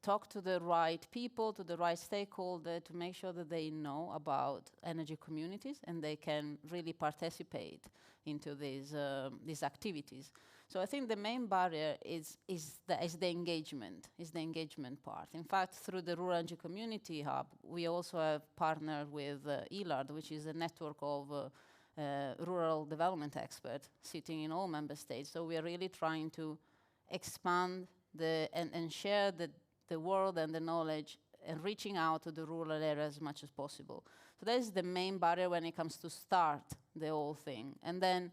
talk to the right people, to the right stakeholder to make sure that they know about energy communities and they can really participate into these activities. So I think the main barrier is the engagement part. In fact, through the Rural Energy Community Hub, we also have partnered with ELARD, which is a network of rural development experts sitting in all member states. So we are really trying to expand and share the world and the knowledge and reaching out to the rural areas as much as possible. So that is the main barrier when it comes to start the whole thing. And then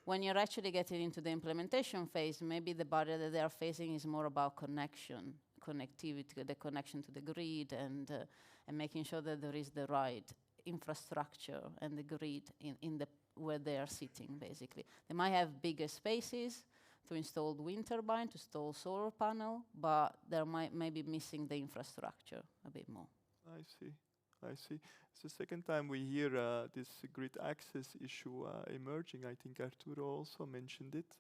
when you're actually getting into the implementation phase, maybe the barrier that they are facing is more about connectivity, the connection to the grid, and making sure that there is the right infrastructure and the grid in the where they are sitting, basically. They might have bigger spaces to install wind turbine, to install solar panel, but they might be missing the infrastructure a bit more. I see. I see. It's the second time we hear this grid access issue emerging. I think Arturo also mentioned it.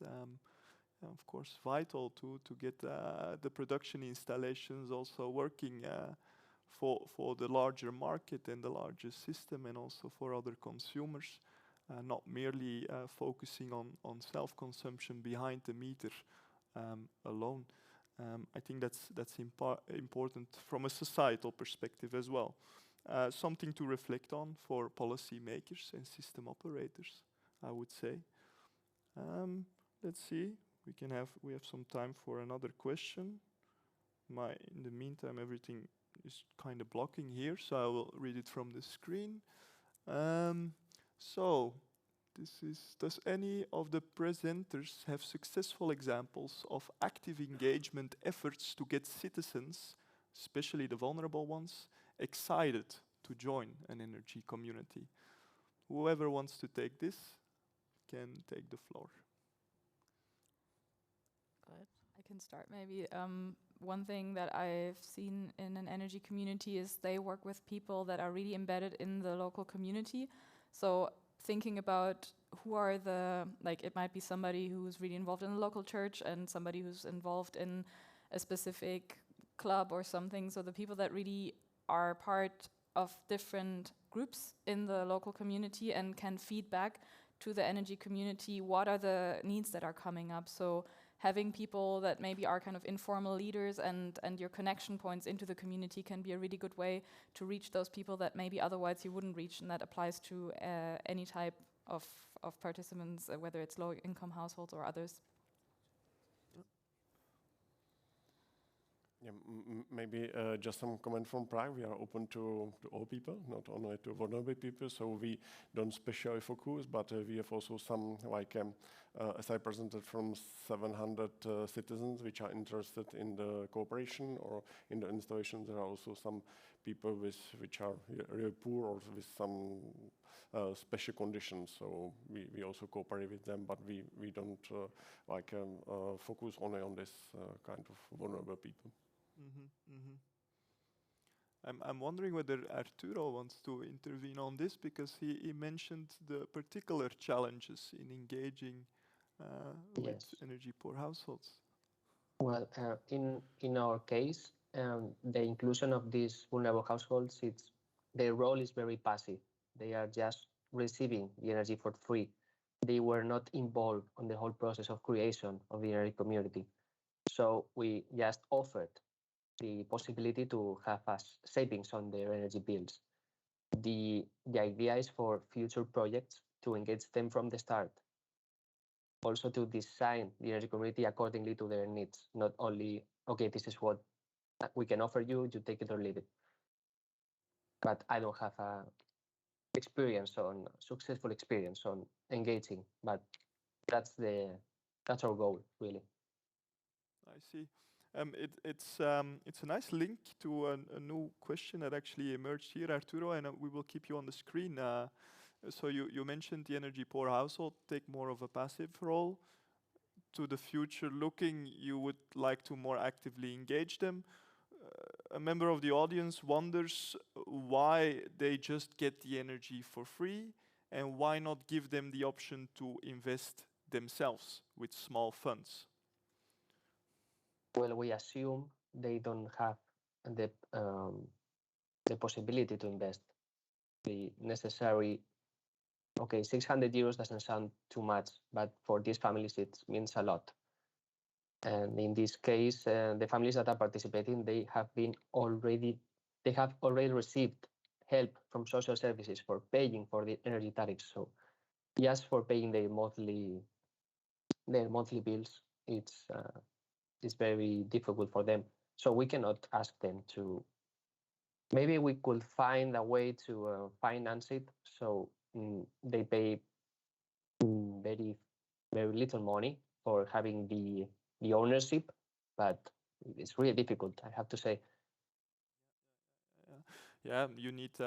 Of course, vital to get the production installations also working for the larger market and the larger system, and also for other consumers, not merely focusing on self-consumption behind the meter alone. I think that's important from a societal perspective as well. Something to reflect on for policymakers and system operators, I would say. Let's see. We have some time for another question. In the meantime, everything is kind of blocking here, so I will read it from the screen. Does any of the presenters have successful examples of active engagement efforts to get citizens, especially the vulnerable ones, excited to join an energy community? Whoever wants to take this can take the floor. Go ahead. I can start maybe. One thing that I've seen in an energy community is they work with people that are really embedded in the local community. So thinking about who are it might be somebody who's really involved in a local church and somebody who's involved in a specific club or something. So the people that really are part of different groups in the local community and can feed back to the energy community what are the needs that are coming up. So having people that maybe are kind of informal leaders and your connection points into the community can be a really good way to reach those people that maybe otherwise you wouldn't reach, and that applies to any type of participants, whether it's low-income households or others. Yeah, maybe just some comment from Prague. We are open to all people, not only to vulnerable people. So we don't specially focus, but we have also some, as I presented, from 700 citizens which are interested in the cooperation or in the installation. There are also some people which are really poor or with some special conditions. So we also cooperate with them, but we don't focus only on this kind of vulnerable people. Mm-hmm, mm-hmm. I'm wondering whether Arturo wants to intervene on this, because he mentioned the particular challenges in engaging with energy poor households. Well, in our case, the inclusion of these vulnerable households, their role is very passive. They are just receiving the energy for free. They were not involved on the whole process of creation of the energy community. So we just offered the possibility to have savings on their energy bills. The idea is for future projects to engage them from the start. Also to design the energy community accordingly to their needs, not only, okay, this is what we can offer you, you take it or leave it. But I don't have a successful experience on engaging, but that's our goal, really. I see. It's a nice link to a new question that actually emerged here, Arturo, and we will keep you on the screen. So you mentioned the energy poor household take more of a passive role. To the future looking, you would like to more actively engage them. A member of the audience wonders why they just get the energy for free, and why not give them the option to invest themselves with small funds. Well, we assume they don't have the possibility to invest the necessary. Okay, 600 euros doesn't sound too much, but for these families it means a lot. And in this case, the families that are participating, they have already received help from social services for paying for the energy tariffs. So just for paying their monthly bills, it's very difficult for them. So we cannot ask them to. Maybe we could find a way to finance it, so they pay very very little money for having the ownership, but it's really difficult, I have to say. Yeah, you need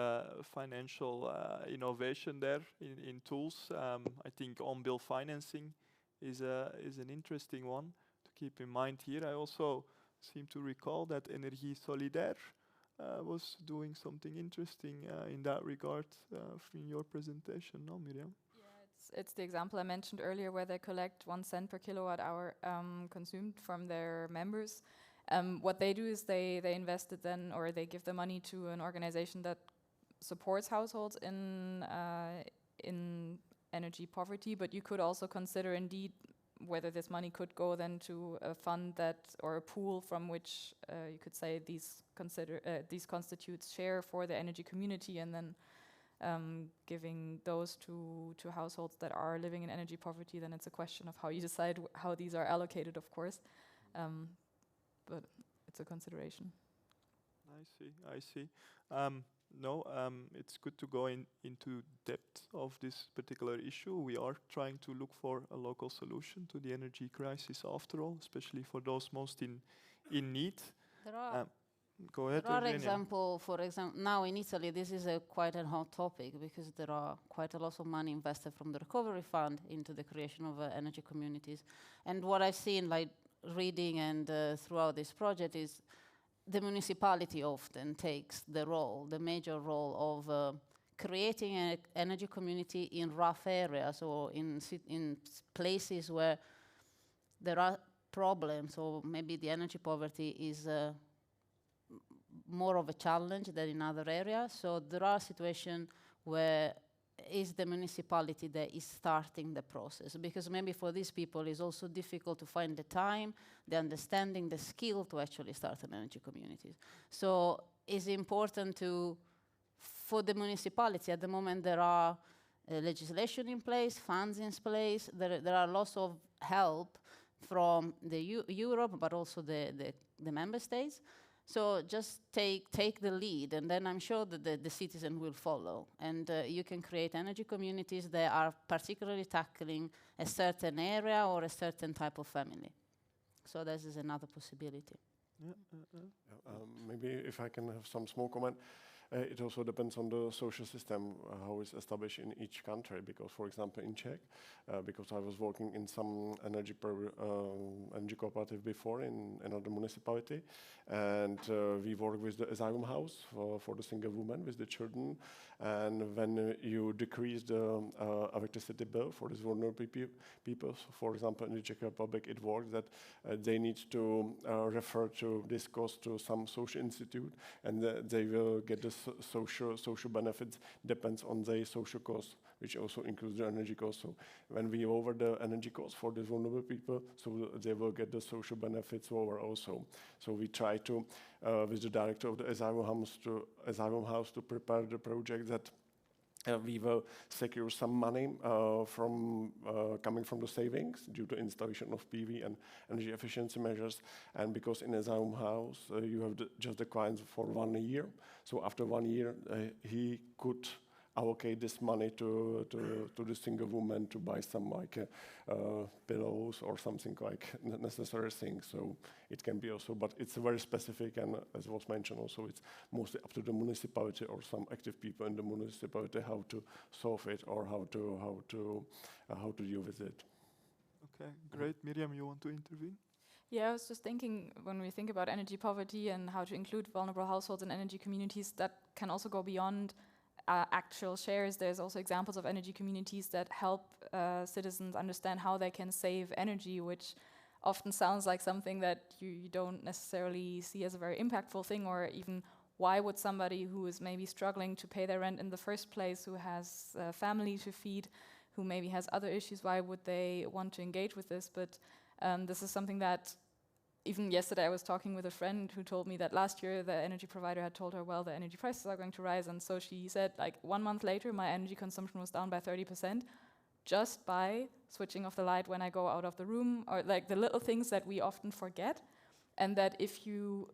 financial innovation there in tools. I think on-bill financing is an interesting one to keep in mind here. I also seem to recall that Energie Solidaire was doing something interesting in that regard from your presentation, no, Miriam? Yeah, it's the example I mentioned earlier where they collect 1 cent per kilowatt hour consumed from their members. What they do is they invest it then, or they give the money to an organization that supports households in energy poverty. But you could also consider indeed whether this money could go then to a fund that, or a pool from which you could say these constitutes share for the energy community, and then giving those to households that are living in energy poverty. Then it's a question of how you decide how these are allocated, of course. But it's a consideration. I see. It's good to go into depth of this particular issue. We are trying to look for a local solution to the energy crisis after all, especially for those most in need. Go ahead, There are Eugenia. for example, now in Italy, this is quite a hot topic because there are quite a lot of money invested from the recovery fund into the creation of energy communities. And what I've seen, like reading and throughout this project, is the municipality often takes the major role of creating an energy community in rough areas or in places where there are problems, or maybe the energy poverty is more of a challenge than in other areas. So there are situations where is the municipality that is starting the process, because maybe for these people it's also difficult to find the time, the understanding, the skill to actually start an energy community. So it's important for the municipality. At the moment there are legislation in place, funds in place, there are lots of help from the Europe, but also the member states. So just take the lead, and then I'm sure that the citizen will follow. And you can create energy communities that are particularly tackling a certain area or a certain type of family. So this is another possibility. Maybe if I can have some small comment. It also depends on the social system, how it's established in each country. Because, for example, in Czech, because I was working in some energy cooperative before in another municipality, and we work with the asylum house for the single woman with the children. And when you decrease the electricity bill for these vulnerable people, for example, in the Czech Republic, it works that they need to refer to this cost to some social institute, and they will get the social benefits depends on their social cost, which also includes the energy cost. So when we lower the energy cost for the vulnerable people, so they will get the social benefits lower also. So we try to, with the director of the asylum house to prepare the project that we will secure some money coming from the savings due to installation of PV and energy efficiency measures. And because in asylum house you have just the clients for 1 year, so after 1 year he could allocate this money to the single woman to buy some pillows or something like necessary things. So it can be also, but it's very specific, and as was mentioned also, it's mostly up to the municipality or some active people in the municipality how to solve it or how to deal with it. Okay, great. Miriam, you want to intervene? Yeah, I was just thinking, when we think about energy poverty and how to include vulnerable households in energy communities, that can also go beyond actual shares. There's also examples of energy communities that help citizens understand how they can save energy, which often sounds like something that you don't necessarily see as a very impactful thing, or even why would somebody who is maybe struggling to pay their rent in the first place, who has a family to feed, who maybe has other issues, why would they want to engage with this? But this is something that even yesterday I was talking with a friend who told me that last year the energy provider had told her, well, the energy prices are going to rise. And so she said, like 1 month later, my energy consumption was down by 30% just by switching off the light when I go out of the room, or like the little things that we often forget. And that if you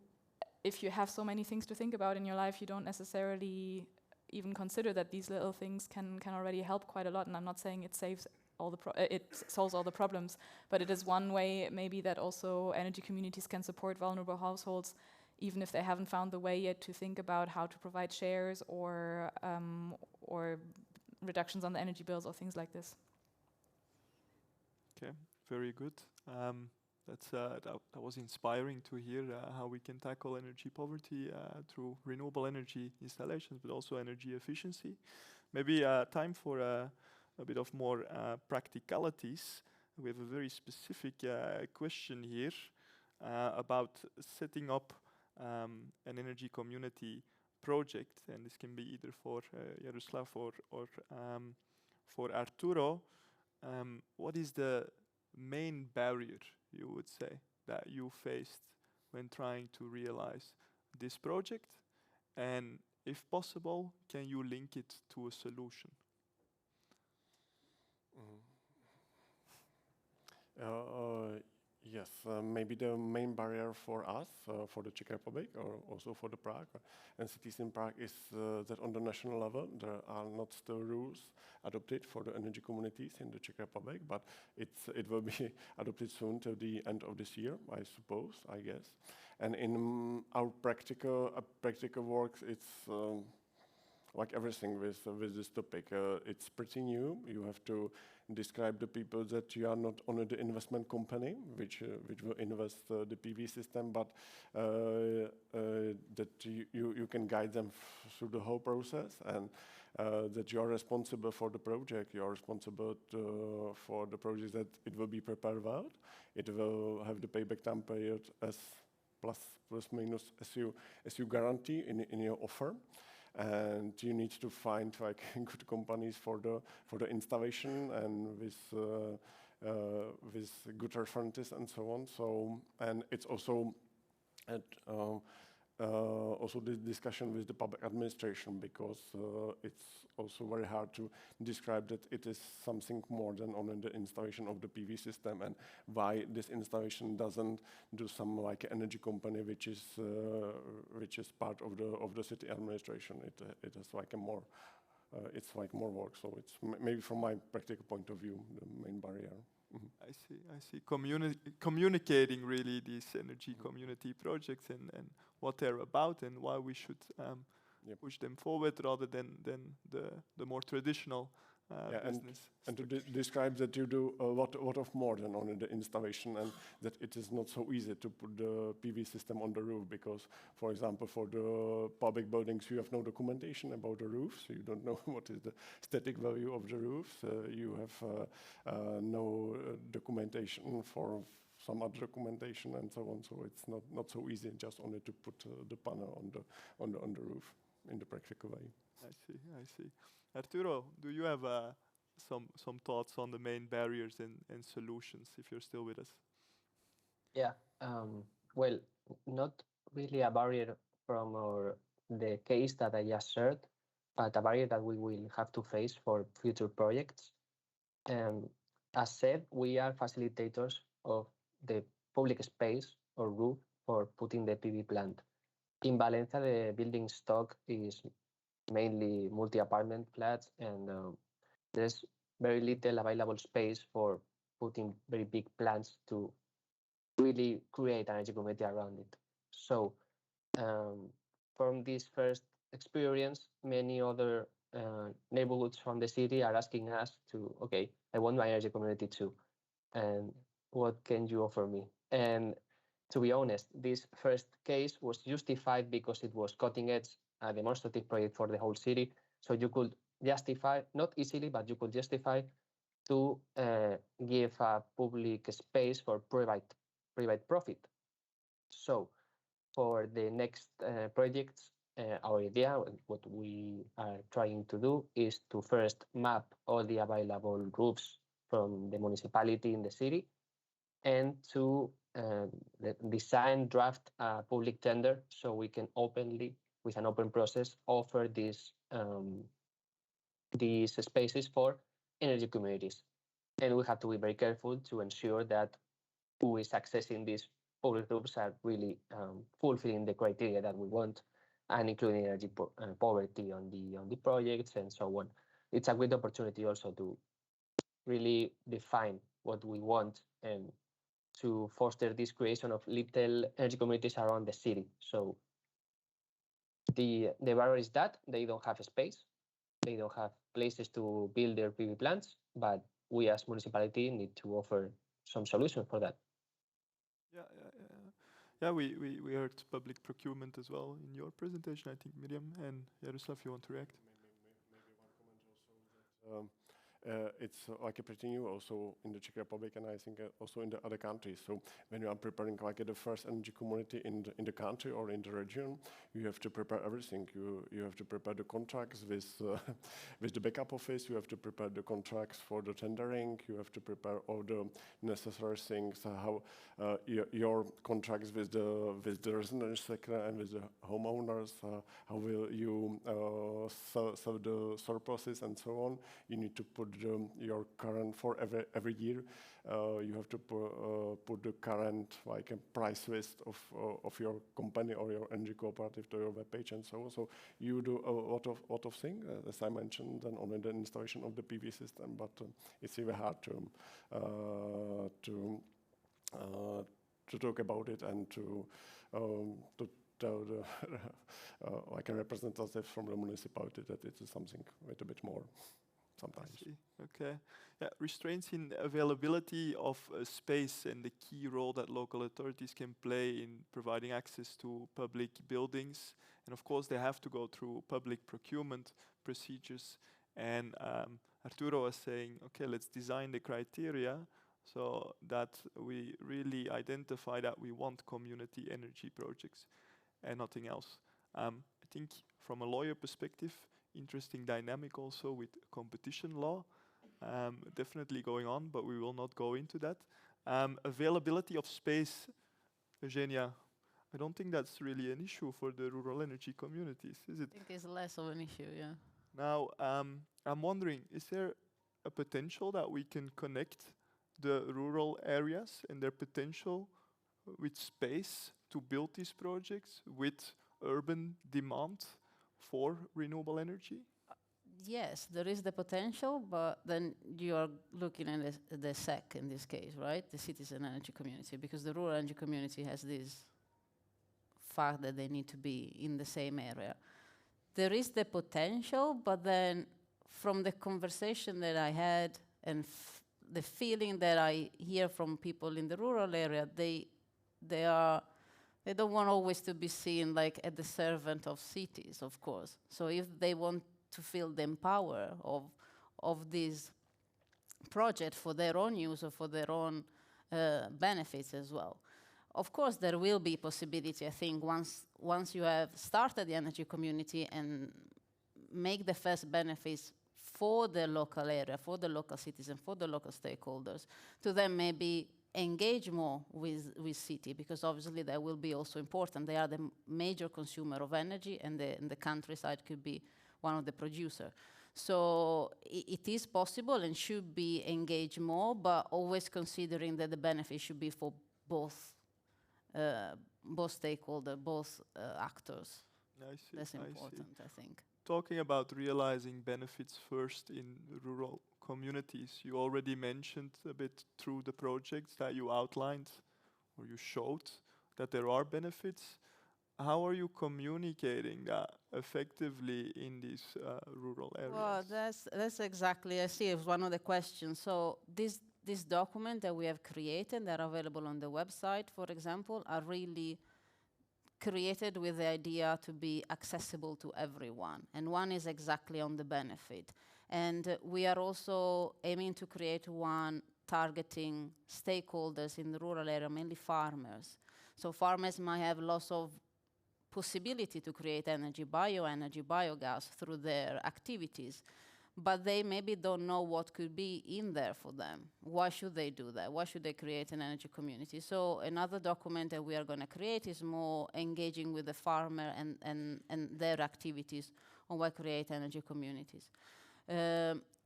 have so many things to think about in your life, you don't necessarily even consider that these little things can already help quite a lot. And I'm not saying it saves it solves all the problems. But it is one way maybe that also energy communities can support vulnerable households, even if they haven't found the way yet to think about how to provide shares or reductions on the energy bills or things like this. Okay, very good. That was inspiring to hear how we can tackle energy poverty through renewable energy installations, but also energy efficiency. Maybe time for a bit of more practicalities. We have a very specific question here about setting up an energy community project, and this can be either for Jaroslav or for Arturo. What is the main barrier, you would say, that you faced when trying to realize this project? And if possible, can you link it to a solution? Yes, maybe the main barrier for us, for the Czech Republic, or also for the Prague and cities in Prague, is that on the national level there are not still rules adopted for the energy communities in the Czech Republic, but it will be adopted soon till the end of this year, I suppose, I guess. And in our practical work, it's like everything with this topic, it's pretty new. You have to describe the people that you are not only the investment company which will invest the PV system, but that you can guide them through the whole process, and that you are responsible for the project. You are responsible for the project, that it will be prepared well. It will have the payback time period as plus minus as you guarantee in your offer. And you need to find like good companies for the installation, and with good references and so on. So, and it's also also the discussion with the public administration, because it's also very hard to describe that it is something more than only the installation of the PV system, and why this installation doesn't do some like energy company which is part of the city administration. It is like a more it's like more work. So it's maybe from my practical point of view the main barrier. I see. Communicating really these energy community projects and what they're about and why we should push them forward rather than the more traditional business. And to describe that you do a lot of more than only the installation, and that it is not so easy to put the PV system on the roof, because, for example, for the public buildings you have no documentation about the roof, so you don't know what is the static value of the roofs. You have no documentation for some other documentation and so on. So it's not so easy just only to put the panel on the roof in the practical way. I see. Arturo, do you have some thoughts on the main barriers and solutions, if you're still with us? Yeah, well, not really a barrier from the case that I just shared, but a barrier that we will have to face for future projects. As said, we are facilitators of the public space or roof for putting the PV plant. In Valencia, the building stock is mainly multi-apartment flats, and there's very little available space for putting very big plants to really create an energy community around it. So from this first experience, many other neighborhoods from the city are asking us to, okay, I want my energy community too, and what can you offer me? And to be honest, this first case was justified because it was cutting edge, a demonstrative project for the whole city. So you could justify, not easily, but you could justify to give a public space for private profit. So for the next projects, our idea, what we are trying to do, is to first map all the available roofs from the municipality in the city, and to design, draft a public tender so we can openly, with an open process, offer these spaces for energy communities. And we have to be very careful to ensure that who is accessing these public roofs are really fulfilling the criteria that we want, and including energy poverty on the projects and so on. It's a great opportunity also to really define what we want and to foster this creation of little energy communities around the city. So the barrier is that they don't have space, they don't have places to build their PV plants, but we as municipality need to offer some solution for that. Yeah, we heard public procurement as well in your presentation, I think, Miriam. And Jaroslav, you want to react? Maybe one comment also that it's like a pretty new also in the Czech Republic, and I think also in the other countries. So when you are preparing like the first energy community in the country or in the region, you have to prepare everything. You have to prepare the contracts with with the backup office. You have to prepare the contracts for the tendering. You have to prepare all the necessary things. How your contracts with the residential sector and with the homeowners. How will you sell the surpluses and so on? You need to put your current for every year. You have to put the current like a price list of your company or your energy cooperative to your webpage and so on. So you do a lot of things, as I mentioned, and only the installation of the PV system. But it's even hard to talk about it and to tell the like a representative from the municipality that it is something a little bit more. Sometimes. Okay. Yeah, restraints in availability of space and the key role that local authorities can play in providing access to public buildings. And of course, they have to go through public procurement procedures. And Arturo was saying, okay, let's design the criteria so that we really identify that we want community energy projects and nothing else. I think from a lawyer perspective, interesting dynamic also with competition law, definitely going on, but we will not go into that. Availability of space, Eugenia, I don't think that's really an issue for the rural energy communities, is it? I think it's less of an issue, yeah. Now, I'm wondering, is there a potential that we can connect the rural areas and their potential with space to build these projects with urban demand for renewable energy? Yes, there is the potential, but then you are looking at the SEC in this case, right? The citizen energy community, because the rural energy community has this fact that they need to be in the same area. There is the potential, but then from the conversation that I had and the feeling that I hear from people in the rural area, they don't want always to be seen like as the servant of cities, of course. So if they want to feel the power of this project for their own use or for their own benefits as well. Of course, there will be possibility, I think, once you have started the energy community and make the first benefits for the local area, for the local citizens, for the local stakeholders, to then maybe engage more with city, because obviously that will be also important. They are the major consumer of energy, and the countryside could be one of the producer. So it is possible and should be engaged more, but always considering that the benefit should be for both stakeholders, both actors. I see. That's important, I think. Talking about realizing benefits first in rural communities, you already mentioned a bit through the projects that you outlined or you showed that there are benefits. How are you communicating that effectively in these rural areas? Well, that's exactly, I see, it's one of the questions. So this document that we have created that are available on the website, for example, are really created with the idea to be accessible to everyone. And one is exactly on the benefit. And we are also aiming to create one targeting stakeholders in the rural area, mainly farmers. So farmers might have lots of possibility to create energy, bioenergy, biogas through their activities, but they maybe don't know what could be in there for them. Why should they do that? Why should they create an energy community? So another document that we are going to create is more engaging with the farmer and their activities on why create energy communities.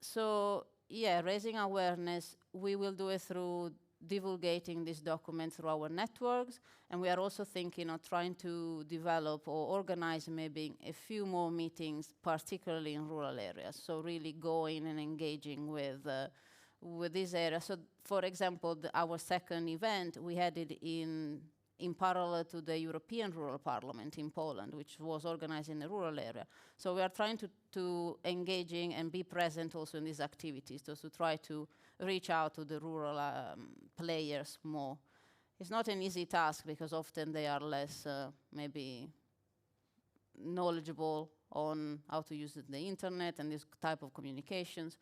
So yeah, raising awareness, we will do it through divulgating this document through our networks, and we are also thinking of trying to develop or organize maybe a few more meetings, particularly in rural areas. So really going and engaging with with this area. So, for example, our second event, we had it in parallel to the European Rural Parliament in Poland, which was organized in a rural area. So we are trying to engaging and be present also in these activities, so to try to reach out to the rural players more. It's not an easy task because often they are less maybe knowledgeable on how to use the internet and this type of communications,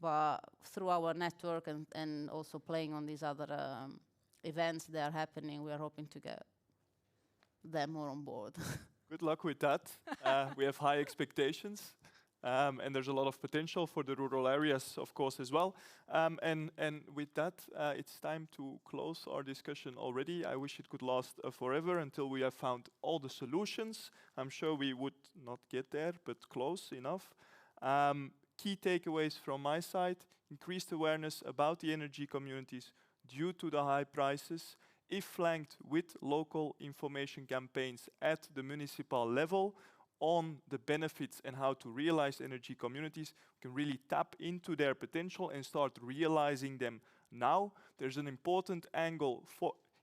but through our network and also playing on these other events that are happening, we are hoping to get them more on board. Good luck with that. We have high expectations, and there's a lot of potential for the rural areas, of course, as well. And with that, it's time to close our discussion already. I wish it could last forever until we have found all the solutions. I'm sure we would not get there, but close enough. Key takeaways from my side: increased awareness about the energy communities due to the high prices, if flanked with local information campaigns at the municipal level on the benefits and how to realize energy communities, we can really tap into their potential and start realizing them now. There's an important angle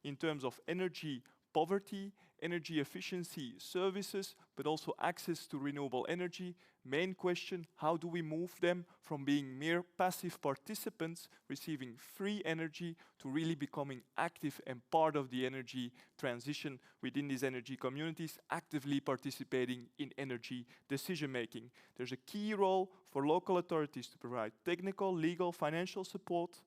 in terms of energy poverty, energy efficiency services, but also access to renewable energy. Main question, how do we move them from being mere passive participants receiving free energy to really becoming active and part of the energy transition within these energy communities, actively participating in energy decision making. There's a key role for local authorities to provide technical, legal, financial support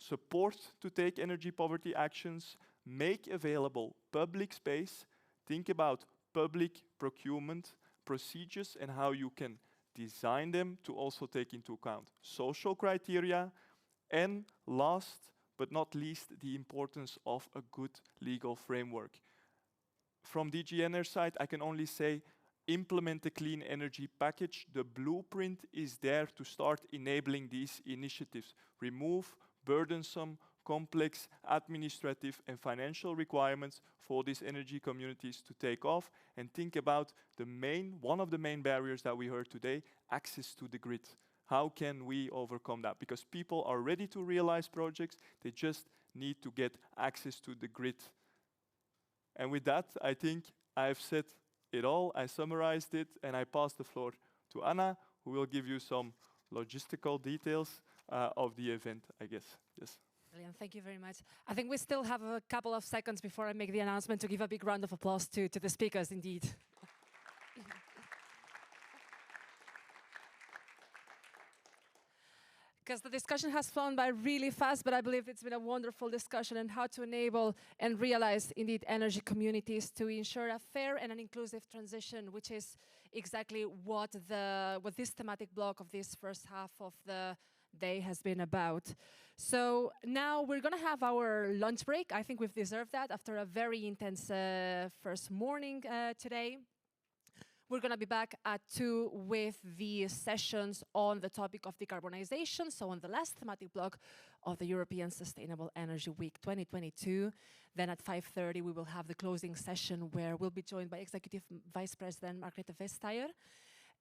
to take energy poverty actions, make available public space, think about public procurement procedures and how you can design them to also take into account social criteria, and last but not least, the importance of a good legal framework. From DG Energy side, I can only say implement the clean energy package. The blueprint is there to start enabling these initiatives. Remove burdensome, complex administrative and financial requirements for these energy communities to take off, and think about one of the main barriers that we heard today, access to the grid. How can we overcome that? Because people are ready to realize projects, they just need to get access to the grid. And with that, I think I've said it all, I summarized it, and I pass the floor to Anna, who will give you some logistical details of the event, I guess. Yes. Brilliant, thank you very much. I think we still have a couple of seconds before I make the announcement to give a big round of applause to the speakers, indeed. Because the discussion has flown by really fast, but I believe it's been a wonderful discussion on how to enable and realize, indeed, energy communities to ensure a fair and an inclusive transition, which is exactly what this thematic block of this first half of the day has been about. So now we're going to have our lunch break. I think we've deserved that after a very intense first morning today. We're going to be back at 2 with the sessions on the topic of decarbonization, so on the last thematic block of the European Sustainable Energy Week 2022. Then at 5:30 we will have the closing session where we'll be joined by Executive Vice President Margrethe Vestager.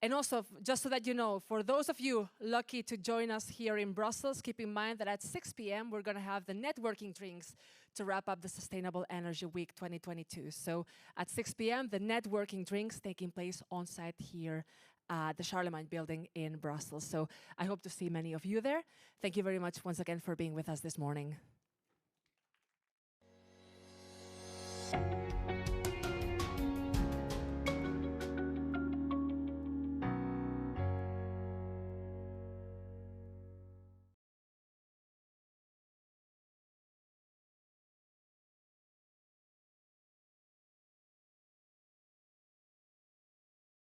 And also, just so that you know, for those of you lucky to join us here in Brussels, keep in mind that at 6 p.m. we're going to have the networking drinks to wrap up the Sustainable Energy Week 2022. So at 6 p.m. the networking drinks taking place on site here at the Charlemagne building in Brussels. So I hope to see many of you there. Thank you very much once again for being with us this morning.